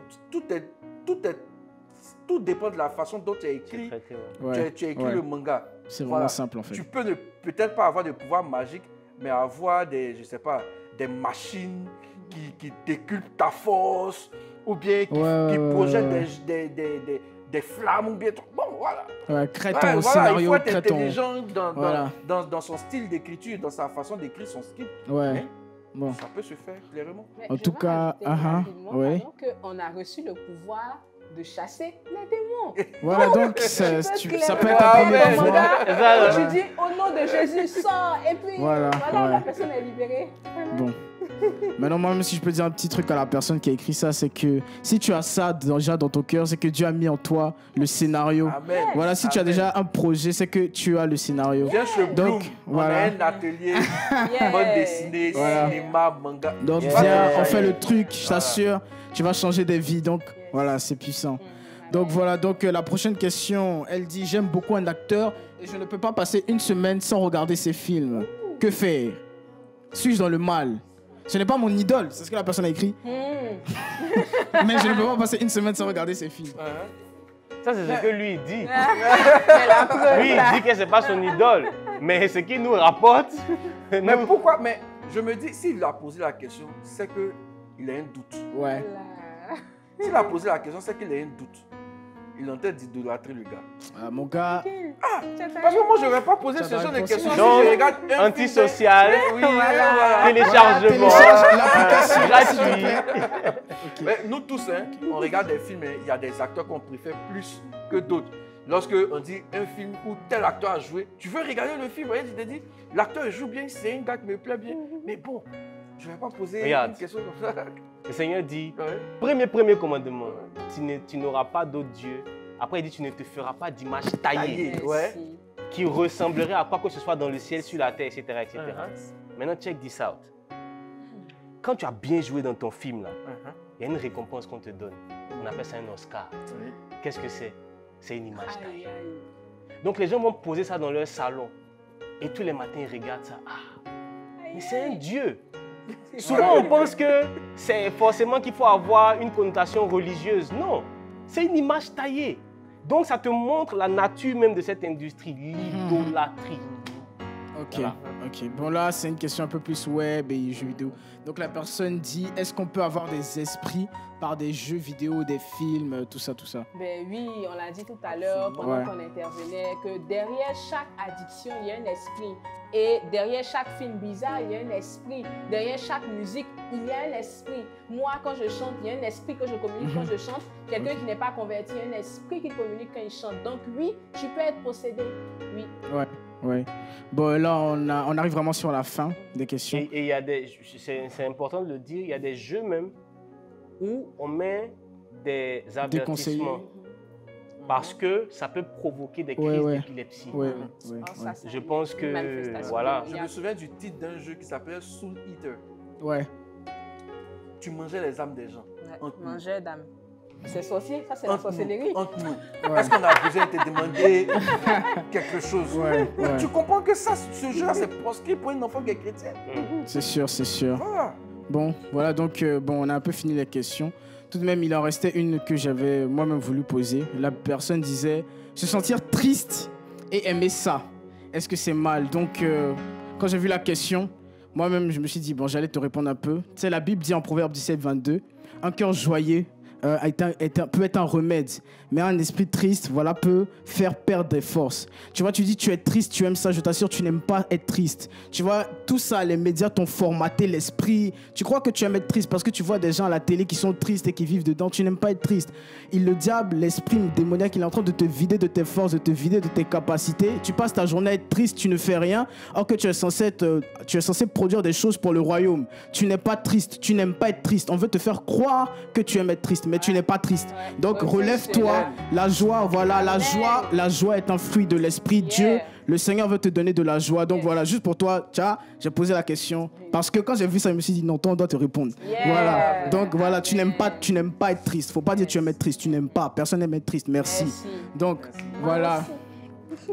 Tout dépend de la façon dont tu as écrit, tu as écrit le manga. C'est vraiment simple, en fait. Tu peux peut-être pas avoir de pouvoirs magiques, mais avoir des, je sais pas, des machines qui décuplent ta force, ou bien qui projettent des flammes, ou bien... Bon, voilà. Crée ton scénario, il faut être intelligent dans son style d'écriture, dans sa façon d'écrire son script. Ouais. Bon. Ça peut se faire, clairement. En tout cas, on a reçu le pouvoir de chasser les démons. Voilà, donc ça peut être un premier pouvoir. Tu dis au nom de Jésus, sors, et puis voilà, la personne est libérée. Bon. Maintenant, moi, même si je peux dire un petit truc à la personne qui a écrit ça, c'est que si tu as ça déjà dans ton cœur, c'est que Dieu a mis en toi le scénario. Amen. Voilà, si tu as déjà un projet, c'est que tu as le scénario. Viens chez Bloom, on a un atelier, bande dessinée, cinéma, manga. Donc viens, on fait le truc, je t'assure, tu vas changer des vies. Donc voilà, c'est puissant. Donc voilà, donc la prochaine question, elle dit: j'aime beaucoup un acteur et je ne peux pas passer une semaine sans regarder ses films. Que faire? Suis-je dans le mal? Ce n'est pas mon idole, c'est ce que la personne a écrit. Mais je ne peux pas passer une semaine sans regarder ses films. Ça, c'est ce que lui dit. Lui, il dit que ce n'est pas son idole. Mais ce qu'il nous rapporte... Mais pourquoi? Mais je me dis, s'il a posé la question, c'est qu'il a un doute. Ouais. S'il a posé la question, c'est qu'il a un doute. Il est en train d'idolâtrer le gars. Mon gars... parce que moi, je n'aurais pas posé ce genre de questions. Donc, si je regarde antisocial, téléchargement, gratuit. Mais nous tous, hein, on regarde des films, il y a des acteurs qu'on préfère plus que d'autres. Lorsque on dit un film où tel acteur a joué, tu veux regarder le film, tu te dis, l'acteur joue bien, c'est un gars qui me plaît bien. Mais bon, je ne vais pas poser une question comme ça. Le Seigneur dit, premier commandement, tu n'auras pas d'autre Dieu. Après, il dit, tu ne te feras pas d'image taillée qui ressemblerait à quoi que ce soit dans le ciel, sur la terre, etc. etc. Maintenant, check this out. Quand tu as bien joué dans ton film, il y a une récompense qu'on te donne. On appelle ça un Oscar. Qu'est-ce que c'est? C'est une image taillée. Donc, les gens vont poser ça dans leur salon. Et tous les matins, ils regardent ça. Mais c'est un Dieu. Souvent, on pense que c'est forcément qu'il faut avoir une connotation religieuse. Non, c'est une image taillée. Donc, ça te montre la nature même de cette industrie, l'idolâtrie. Ok, ok. Bon, là, c'est une question un peu plus web et jeux vidéo. Donc, la personne dit, est-ce qu'on peut avoir des esprits par des jeux vidéo, des films, tout ça, tout ça? Ben oui, on l'a dit tout à l'heure pendant qu'on intervenait, que derrière chaque addiction, il y a un esprit. Et derrière chaque film bizarre, il y a un esprit. Derrière chaque musique, il y a un esprit. Moi, quand je chante, il y a un esprit que je communique quand je chante. Quelqu'un qui n'est pas converti, il y a un esprit qui communique quand il chante. Donc oui, tu peux être possédé. Oui. Ouais. Oui. Bon, là, on arrive vraiment sur la fin des questions. Et il y a des, c'est important de le dire, il y a des jeux même où on met des avertissements. Parce que ça peut provoquer des crises d'épilepsie. Je pense que, voilà. Je me souviens du titre d'un jeu qui s'appelait Soul Eater. Ouais. Tu mangeais les âmes des gens. Mangeais d'âmes. C'est sorcier, ça c'est la sorcellerie. Entre nous. Est-ce qu'on a besoin de te demander quelque chose? Tu comprends que ça, ce jeu-là, c'est proscrit pour un enfant qui est chrétien. C'est sûr, c'est sûr. Voilà. Bon, voilà, donc on a un peu fini les questions. Tout de même, il en restait une que j'avais moi-même voulu poser. La personne disait, se sentir triste et aimer ça, est-ce que c'est mal? Donc, quand j'ai vu la question, moi-même, je me suis dit, bon, j'allais te répondre un peu. Tu sais, la Bible dit en Proverbe 17, 22, un cœur joyeux peut être un remède, mais un esprit triste, voilà, peut faire perdre des forces. Tu vois, tu dis tu es triste, tu aimes ça, je t'assure, tu n'aimes pas être triste. Tu vois, tout ça, les médias t'ont formaté l'esprit. Tu crois que tu aimes être triste parce que tu vois des gens à la télé qui sont tristes et qui vivent dedans. Tu n'aimes pas être triste. Le diable, l'esprit démoniaque, il est en train de te vider de tes forces, de te vider de tes capacités. Tu passes ta journée à être triste, tu ne fais rien, alors que tu es censé produire des choses pour le royaume. Tu n'es pas triste, tu n'aimes pas être triste. On veut te faire croire que tu aimes être triste, mais tu n'es pas triste. Donc relève-toi, la joie, voilà, la joie est un fruit de l'esprit. Dieu, le Seigneur veut te donner de la joie. Donc voilà, juste pour toi, j'ai posé la question parce que quand j'ai vu ça, je me suis dit non, toi on doit te répondre. Voilà. Donc voilà, tu n'aimes pas être triste. Faut pas dire tu aimes être triste, tu n'aimes pas. Personne n'aime être triste. Merci. Donc voilà.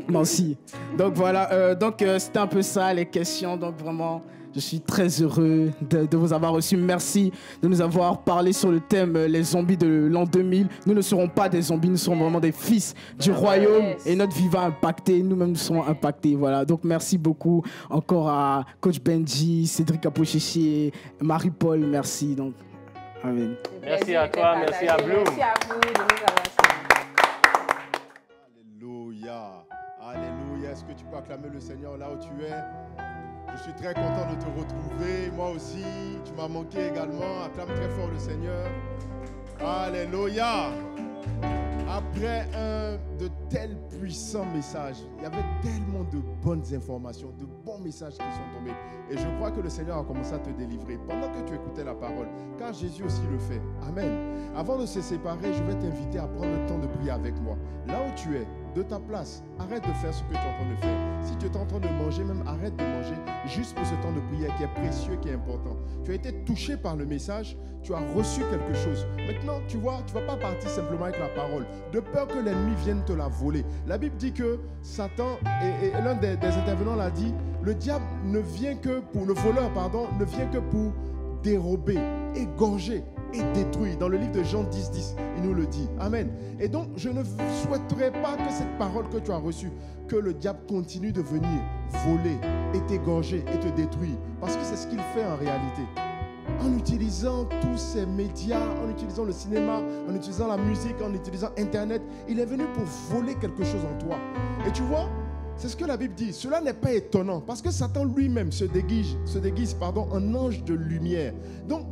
Merci. Donc voilà, c'était un peu ça les questions. Donc vraiment, je suis très heureux de vous avoir reçu. Merci de nous avoir parlé sur le thème les zombies de l'an 2000. Nous ne serons pas des zombies, nous serons vraiment des fils du royaume et notre vie va impacter. Nous-mêmes nous serons impactés. Voilà. Donc merci beaucoup encore à Coach Benji, Cédric Apochichi, Marie-Paul. Merci. Donc, amen. Merci à toi, merci à Bloom. Merci à vous de nous avoir suivis. Alléluia. Alléluia. Est-ce que tu peux acclamer le Seigneur là où tu es? Je suis très content de te retrouver. Moi aussi, tu m'as manqué également. Acclame très fort le Seigneur. Alléluia. Après un de tels puissants messages, il y avait tellement de bonnes informations, de bons messages qui sont tombés. Et je crois que le Seigneur a commencé à te délivrer pendant que tu écoutais la parole. Car Jésus aussi le fait. Amen. Avant de se séparer, je vais t'inviter à prendre le temps de prier avec moi. Là où tu es, de ta place, arrête de faire ce que tu es en train de faire. Si tu es en train de manger, même arrête de manger juste pour ce temps de prière qui est précieux, qui est important. Tu as été touché par le message, tu as reçu quelque chose. Maintenant, tu vois, tu ne vas pas partir simplement avec la parole, de peur que l'ennemi vienne te la voler. La Bible dit que Satan, et l'un des intervenants l'a dit, le diable ne vient que pour, le voleur, pardon, ne vient que pour dérober, égorger et détruire. Dans le livre de Jean 10, il nous le dit. Amen. Et donc, je ne souhaiterais pas que cette parole que tu as reçue, que le diable continue de venir voler et t'égorger et te détruire. Parce que c'est ce qu'il fait en réalité. En utilisant tous ces médias, en utilisant le cinéma, en utilisant la musique, en utilisant Internet, il est venu pour voler quelque chose en toi. Et tu vois, c'est ce que la Bible dit. Cela n'est pas étonnant parce que Satan lui-même se déguise en ange de lumière. Donc,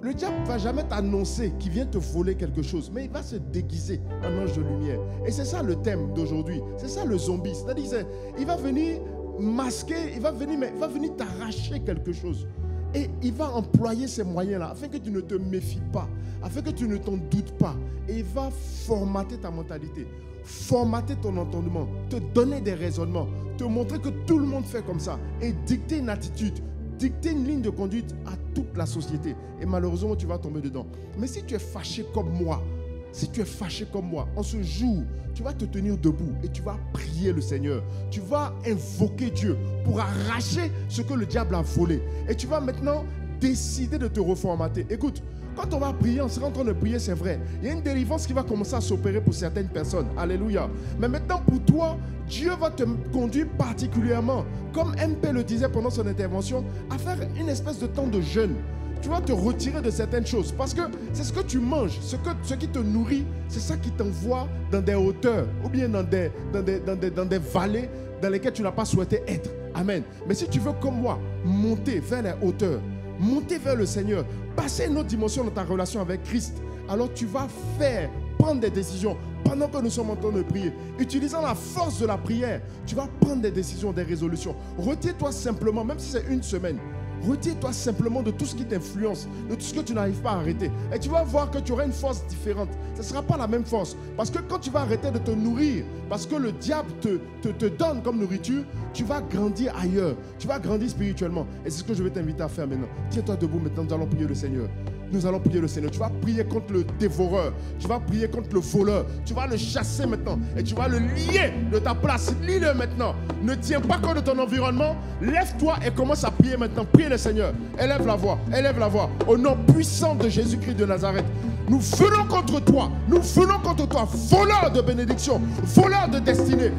le diable ne va jamais t'annoncer qu'il vient te voler quelque chose, mais il va se déguiser en ange de lumière. Et c'est ça le thème d'aujourd'hui. C'est ça le zombie. C'est-à-dire, il va venir masquer, il va venir t'arracher quelque chose. Et il va employer ces moyens-là afin que tu ne te méfies pas, afin que tu ne t'en doutes pas. Et il va formater ta mentalité, formater ton entendement, te donner des raisonnements, te montrer que tout le monde fait comme ça et dicter une attitude, dicter une ligne de conduite à toute la société. Et malheureusement, tu vas tomber dedans. Mais si tu es fâché comme moi, en ce jour, tu vas te tenir debout et tu vas prier le Seigneur. Tu vas invoquer Dieu pour arracher ce que le diable a volé. Et tu vas maintenant décider de te reformater. Écoute, quand on va prier, on sera en train de prier, c'est vrai. Il y a une délivrance qui va commencer à s'opérer pour certaines personnes. Alléluia. Mais maintenant, pour toi, Dieu va te conduire particulièrement, comme MP le disait pendant son intervention, à faire une espèce de temps de jeûne. Tu vas te retirer de certaines choses parce que c'est ce que tu manges, ce qui te nourrit, c'est ça qui t'envoie dans des hauteurs ou bien dans des vallées dans lesquelles tu n'as pas souhaité être. Amen. Mais si tu veux comme moi monter vers les hauteurs, monter vers le Seigneur, passer une autre dimension dans ta relation avec Christ, alors tu vas prendre des décisions pendant que nous sommes en train de prier. Utilisant la force de la prière, tu vas prendre des décisions, des résolutions. Retire-toi simplement, même si c'est une semaine. Retire-toi simplement de tout ce qui t'influence, de tout ce que tu n'arrives pas à arrêter. Et tu vas voir que tu auras une force différente. Ce ne sera pas la même force. Parce que quand tu vas arrêter de te nourrir, parce que le diable te donne comme nourriture, tu vas grandir ailleurs. Tu vas grandir spirituellement. Et c'est ce que je vais t'inviter à faire maintenant. Tiens-toi debout maintenant, nous allons prier le Seigneur. Nous allons prier le Seigneur. Tu vas prier contre le dévoreur. Tu vas prier contre le voleur. Tu vas le chasser maintenant. Et tu vas le lier de ta place. Lie-le maintenant. Ne tiens pas compte de ton environnement. Lève-toi et commence à prier maintenant. Prie le Seigneur. Élève la voix. Élève la voix. Au nom puissant de Jésus-Christ de Nazareth. Nous venons contre toi. Nous venons contre toi. Voleur de bénédiction. Voleur de destinée.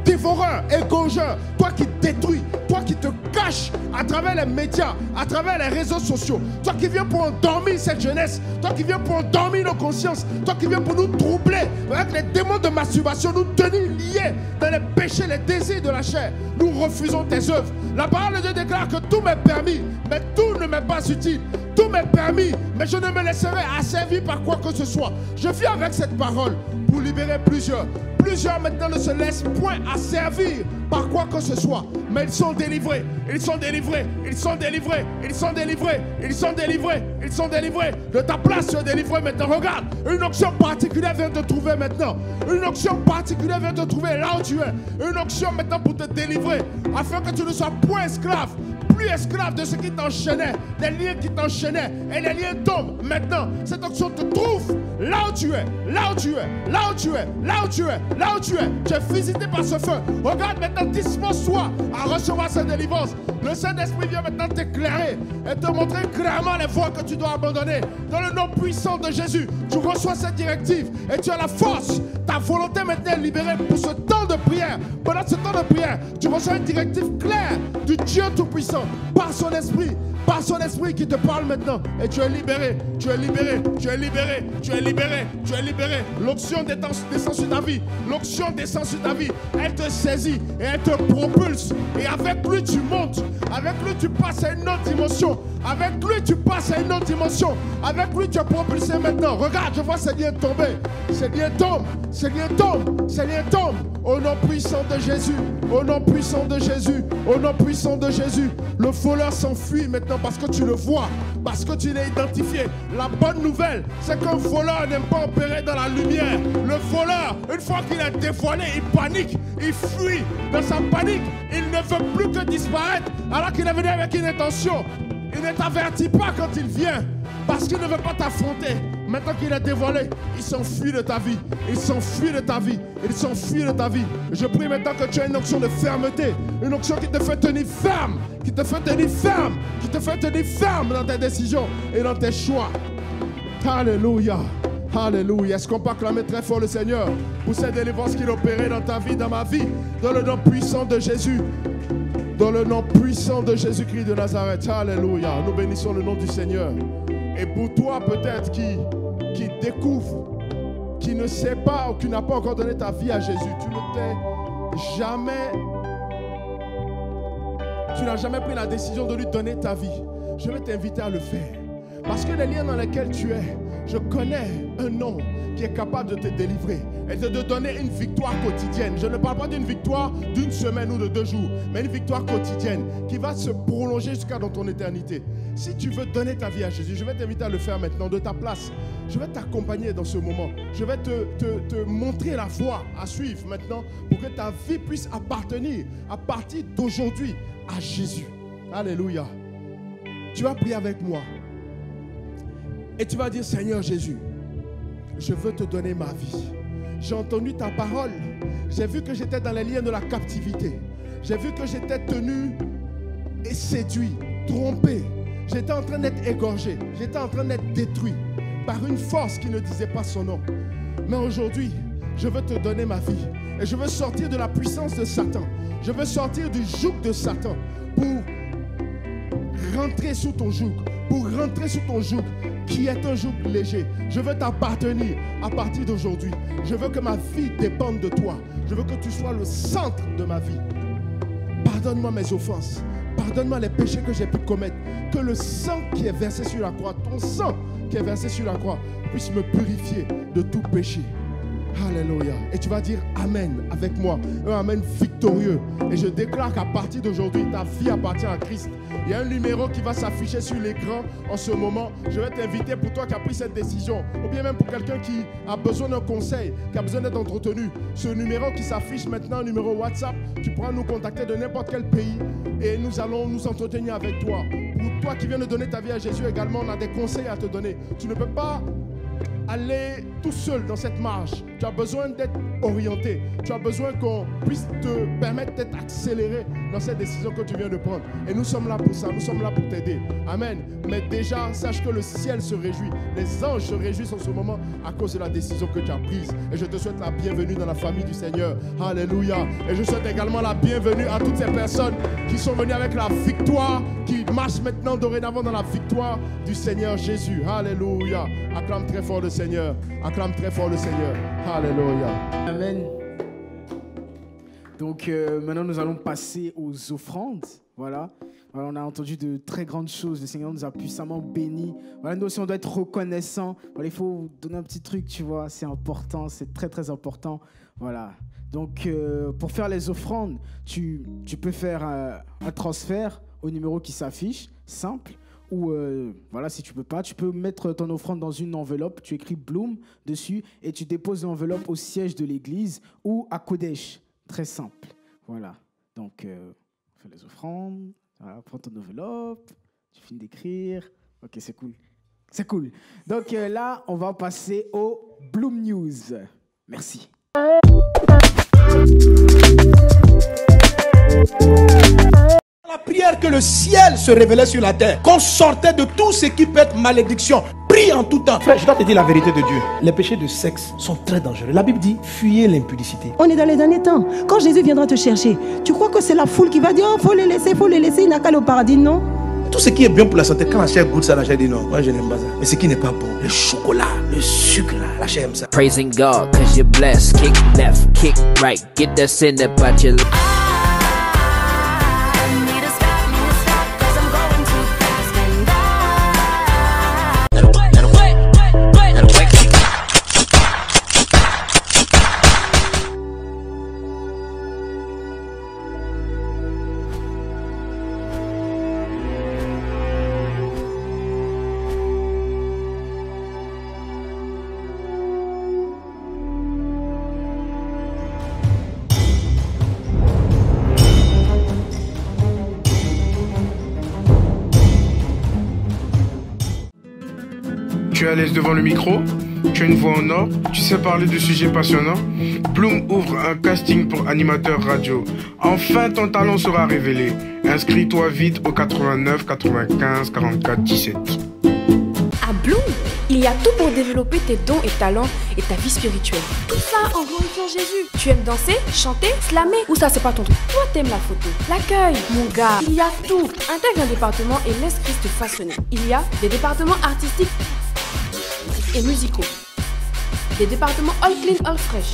Dévoreur, égorgeur, toi qui détruis, toi qui te caches à travers les médias, à travers les réseaux sociaux, toi qui viens pour endormir cette jeunesse, toi qui viens pour endormir nos consciences, toi qui viens pour nous troubler avec les démons de masturbation, nous tenir liés dans les péchés, les désirs de la chair. Nous refusons tes œuvres. La parole de Dieu déclare que tout m'est permis, mais tout ne m'est pas utile. Tout m'est permis, mais je ne me laisserai asservir par quoi que ce soit. Je viens avec cette parole pour libérer plusieurs. Plusieurs maintenant ne se laissent point asservir par quoi que ce soit. Mais ils sont délivrés, ils sont délivrés, ils sont délivrés, ils sont délivrés, ils sont délivrés, ils sont délivrés. De ta place, tu es délivré maintenant. Regarde, une onction particulière vient te trouver maintenant. Une onction particulière vient te trouver là où tu es. Une onction maintenant pour te délivrer, afin que tu ne sois point esclave. Plus esclave de ce qui t'enchaînait, des liens qui t'enchaînaient, et les liens tombent. Maintenant, cette onction te trouve là où tu es, là où tu es, là où tu es, là où tu es, là où tu es. Tu es visité par ce feu. Regarde maintenant, dispose-toi à recevoir cette délivrance. Le Saint-Esprit vient maintenant t'éclairer et te montrer clairement les voies que tu dois abandonner. Dans le nom puissant de Jésus, tu reçois cette directive et tu as la force. Ta volonté maintenant est libérée pour ce temps de prière. Pendant ce temps de prière, tu reçois une directive claire du Dieu Tout-Puissant par son esprit qui te parle maintenant. Et tu es libéré, tu es libéré, tu es libéré, tu es libéré, tu es libéré. L'onction descend sur ta vie. L'onction descend sur ta vie. Elle te saisit et elle te propulse. Et avec lui tu montes. Avec lui tu passes à une autre dimension. Avec lui tu passes à une autre dimension. Avec lui tu es propulsé maintenant. Regarde, je vois ces liens tomber. Ces liens tombent, ces liens tombent, ces liens tombent. Au nom puissant de Jésus, au nom puissant de Jésus, au nom puissant de Jésus. Le voleur s'enfuit maintenant parce que tu le vois, parce que tu l'as identifié. La bonne nouvelle, c'est qu'un voleur n'aime pas opérer dans la lumière. Le voleur, une fois qu'il est dévoilé, il panique, il fuit. Dans sa panique, il ne veut plus que disparaître alors qu'il est venu avec une intention. Il ne t'avertit pas quand il vient parce qu'il ne veut pas t'affronter. Maintenant qu'il est dévoilé, il s'enfuit de ta vie. Il s'enfuit de ta vie. Il s'enfuit de ta vie. Je prie maintenant que tu aies une onction de fermeté. Une onction qui te fait tenir ferme. Qui te fait tenir ferme. Qui te fait tenir ferme dans tes décisions et dans tes choix. Alléluia. Alléluia. Est-ce qu'on peut acclamer très fort le Seigneur pour cette délivrance qu'il opérait dans ta vie, dans ma vie, dans le nom puissant de Jésus. Dans le nom puissant de Jésus-Christ de Nazareth. Alléluia. Nous bénissons le nom du Seigneur. Et pour toi peut-être qui découvre, qui ne sait pas ou qui n'a pas encore donné ta vie à Jésus, tu n'as jamais pris la décision de lui donner ta vie, je vais t'inviter à le faire. Parce que les liens dans lesquels tu es, je connais un nom qui est capable de te délivrer et de te donner une victoire quotidienne. Je ne parle pas d'une victoire d'une semaine ou de 2 jours, mais une victoire quotidienne qui va se prolonger jusqu'à dans ton éternité. Si tu veux donner ta vie à Jésus, je vais t'inviter à le faire maintenant de ta place. Je vais t'accompagner dans ce moment. Je vais te montrer la voie à suivre maintenant pour que ta vie puisse appartenir à partir d'aujourd'hui à Jésus. Alléluia. Tu vas prier avec moi. Et tu vas dire, Seigneur Jésus, je veux te donner ma vie. J'ai entendu ta parole. J'ai vu que j'étais dans les liens de la captivité. J'ai vu que j'étais tenu et séduit, trompé. J'étais en train d'être égorgé. J'étais en train d'être détruit par une force qui ne disait pas son nom. Mais aujourd'hui, je veux te donner ma vie. Et je veux sortir de la puissance de Satan. Je veux sortir du joug de Satan pour rentrer sous ton joug. Pour rentrer sous ton joug qui est un joug léger. Je veux t'appartenir à partir d'aujourd'hui. Je veux que ma vie dépende de toi. Je veux que tu sois le centre de ma vie. Pardonne-moi mes offenses. Pardonne-moi les péchés que j'ai pu commettre. Que le sang qui est versé sur la croix, ton sang qui est versé sur la croix, puisse me purifier de tout péché. Alléluia. Et tu vas dire Amen avec moi. Un Amen victorieux. Et je déclare qu'à partir d'aujourd'hui, ta vie appartient à Christ. Il y a un numéro qui va s'afficher sur l'écran en ce moment. Je vais t'inviter pour toi qui as pris cette décision. Ou bien même pour quelqu'un qui a besoin d'un conseil, qui a besoin d'être entretenu. Ce numéro qui s'affiche maintenant, numéro WhatsApp, tu pourras nous contacter de n'importe quel pays. Et nous allons nous entretenir avec toi. Pour toi qui viens de donner ta vie à Jésus également, on a des conseils à te donner. Tu ne peux pas aller tout seul dans cette marche. Tu as besoin d'être orienté. Tu as besoin qu'on puisse te permettre d'être accéléré dans cette décision que tu viens de prendre. Et nous sommes là pour ça. Nous sommes là pour t'aider. Amen. Mais déjà, sache que le ciel se réjouit. Les anges se réjouissent en ce moment à cause de la décision que tu as prise. Et je te souhaite la bienvenue dans la famille du Seigneur. Alléluia. Et je souhaite également la bienvenue à toutes ces personnes qui sont venues avec la victoire, qui marchent maintenant dorénavant dans la victoire du Seigneur Jésus. Alléluia. Acclame très fort le Seigneur. Acclame très fort le Seigneur. Alléluia. Amen. Donc maintenant nous allons passer aux offrandes. Voilà. Voilà, on a entendu de très grandes choses. Le Seigneur nous a puissamment bénis. Voilà, nous aussi on doit être reconnaissants. Voilà, il faut donner un petit truc, tu vois. C'est important, c'est très très important. Voilà. Donc pour faire les offrandes, tu peux faire un transfert au numéro qui s'affiche, simple. Ou voilà, si tu peux pas, tu peux mettre ton offrande dans une enveloppe, tu écris Bloom dessus et tu déposes l'enveloppe au siège de l'église ou à Kodesh. Très simple. Voilà. Donc, on fait les offrandes. Voilà, prends ton enveloppe. Tu finis d'écrire. Ok, c'est cool. C'est cool. Donc là, on va passer au Bloom News. Merci. La prière que le ciel se révélait sur la terre, qu'on sortait de tout ce qui peut être malédiction. Prie en tout temps. Frère, je dois te dire la vérité de Dieu. Les péchés de sexe sont très dangereux. La Bible dit, fuyez l'impudicité. On est dans les derniers temps. Quand Jésus viendra te chercher, tu crois que c'est la foule qui va dire, oh, faut les laisser, il n'a qu'à aller au paradis, non? Tout ce qui est bien pour la santé, quand la chair goûte ça, la chair dit non. Moi, je n'aime pas ça. Mais ce qui n'est pas bon, le chocolat, le sucre, la chair aime ça. Praising God, cause you're blessed. Kick left, kick right, get that sin about your life. Tu es à l'aise devant le micro, tu as une voix en or, tu sais parler de sujets passionnants. Bloom ouvre un casting pour animateur radio. Enfin, ton talent sera révélé. Inscris-toi vite au 89 95 44 17. À Bloom, il y a tout pour développer tes dons et talents et ta vie spirituelle. Tout ça en glorifiant Jésus. Tu aimes danser, chanter, slammer ou ça c'est pas ton truc? Toi t'aimes la photo, l'accueil, mon gars. Il y a tout. Intègre un département et laisse Christ te façonner. Il y a des départements artistiques et musicaux, des départements all clean, all fresh,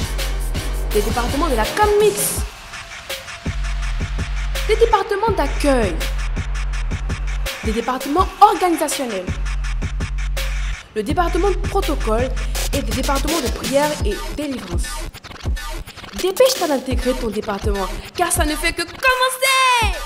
des départements de la com mix, des départements d'accueil, des départements organisationnels, le département de protocole et des départements de prière et délivrance. Dépêche-toi d'intégrer ton département, car ça ne fait que commencer!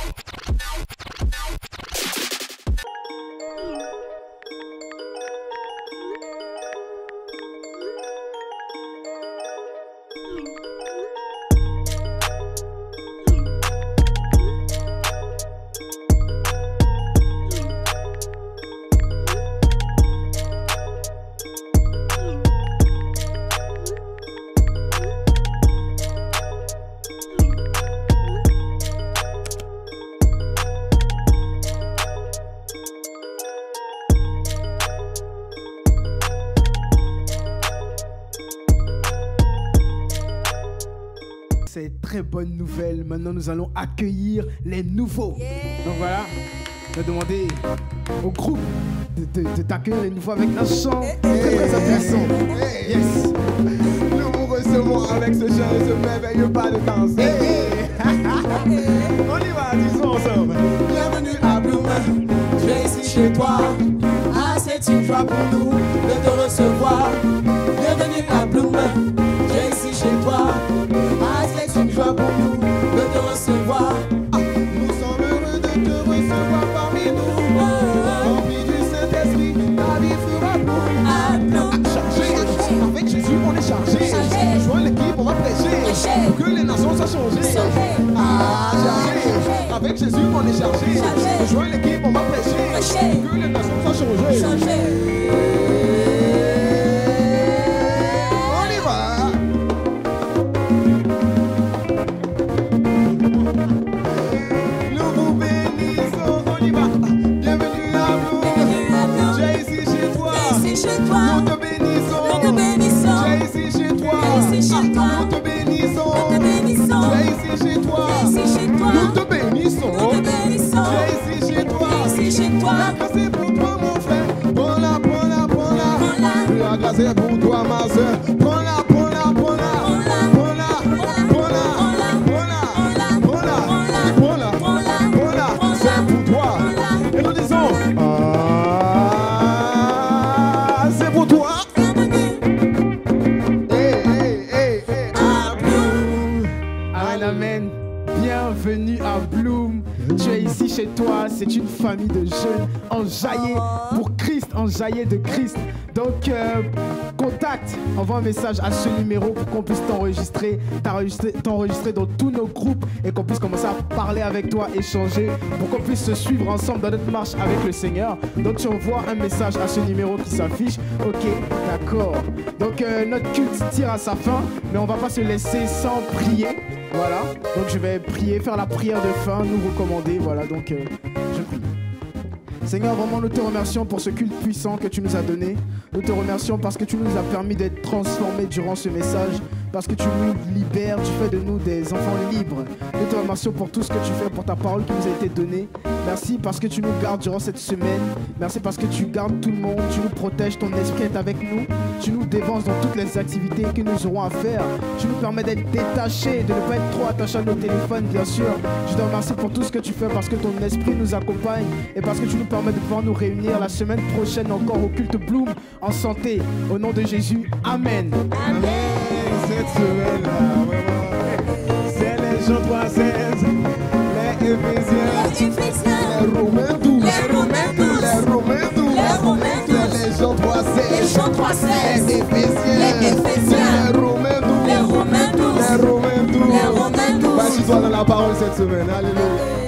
C'est très bonne nouvelle. Maintenant, nous allons accueillir les nouveaux. Donc voilà, on va demander au groupe de t'accueillir les nouveaux avec un chant très intéressant. Yes. Nous vous recevons avec ce chant et ce merveilleux pas de danse. On y va, disons ensemble. Bienvenue à Bloom. Tu es ici chez toi. Ah, c'est une joie pour nous de te recevoir. Bienvenue à Bloom. Tu es ici chez toi. Ah, c'est une joie pour nous de te recevoir. Nous sommes heureux de te recevoir parmi nous. Rempli du Saint-Esprit, ta vie fera Bloom. Chargé, avec Jésus on est chargé. Joins l'équipe, on va prêcher pour que les nations soient changées. Ah, chargé, avec Jésus on est chargé. Joins l'équipe, on va prêcher pour que les nations soient changées. On y va. chez toi. Nous te bénissons. Nous te bénissons. Tu es ici chez toi. Tu es ici chez toi. Nous te bénissons. Nous te bénissons. Tu es ici chez toi. Tu es ici chez toi. Nous te bénissons. Nous te bénissons. Tu es ici chez toi. Tu es ici chez toi. La grâce est pour toi mon frère. Prends-la, prends-la, prends-la. La grâce est pour toi ma soeur. Prends-la, prends-la, prends-la. Prends-la, prends-la, prends-la, prends-la, prends-la, c'est pour toi. Et nous disons, ah, c'est pour toi. Amen, amen. Bienvenue à Bloom. Tu es ici chez toi, c'est une famille de jeunes enjaillés pour Christ, enjaillés de Christ. Donc, contacte, envoie un message à ce numéro pour qu'on puisse t'enregistrer dans tous nos groupes et qu'on puisse commencer à parler avec toi, échanger, pour qu'on puisse se suivre ensemble dans notre marche avec le Seigneur. Donc, tu envoies un message à ce numéro qui s'affiche. Ok, d'accord. Donc, notre culte tire à sa fin, mais on va pas se laisser sans prier. Voilà, donc je vais prier, faire la prière de fin, nous recommander, voilà, donc je prie. Seigneur, vraiment nous te remercions pour ce culte puissant que tu nous as donné. Nous te remercions parce que tu nous as permis d'être transformés durant ce message, parce que tu nous libères, tu fais de nous des enfants libres. Nous te remercions pour tout ce que tu fais, pour ta parole qui nous a été donnée. Merci parce que tu nous gardes durant cette semaine. Merci parce que tu gardes tout le monde, tu nous protèges, ton esprit est avec nous. Tu nous dévances dans toutes les activités que nous aurons à faire. Tu nous permets d'être détachés, de ne pas être trop attachés à nos téléphones, bien sûr. Je te remercie pour tout ce que tu fais parce que ton esprit nous accompagne et parce que tu nous permets de pouvoir nous réunir la semaine prochaine encore au culte Bloom en santé. Au nom de Jésus, Amen. Amen. Cette semaine-là, vraiment, c'est les Jean 3:16, les Éphésiens, les Romains 12, les Jean 3:16, les Éphésiens, les Romains 12, les Romains 12. Bâtis-toi dans la parole cette semaine, alléluia.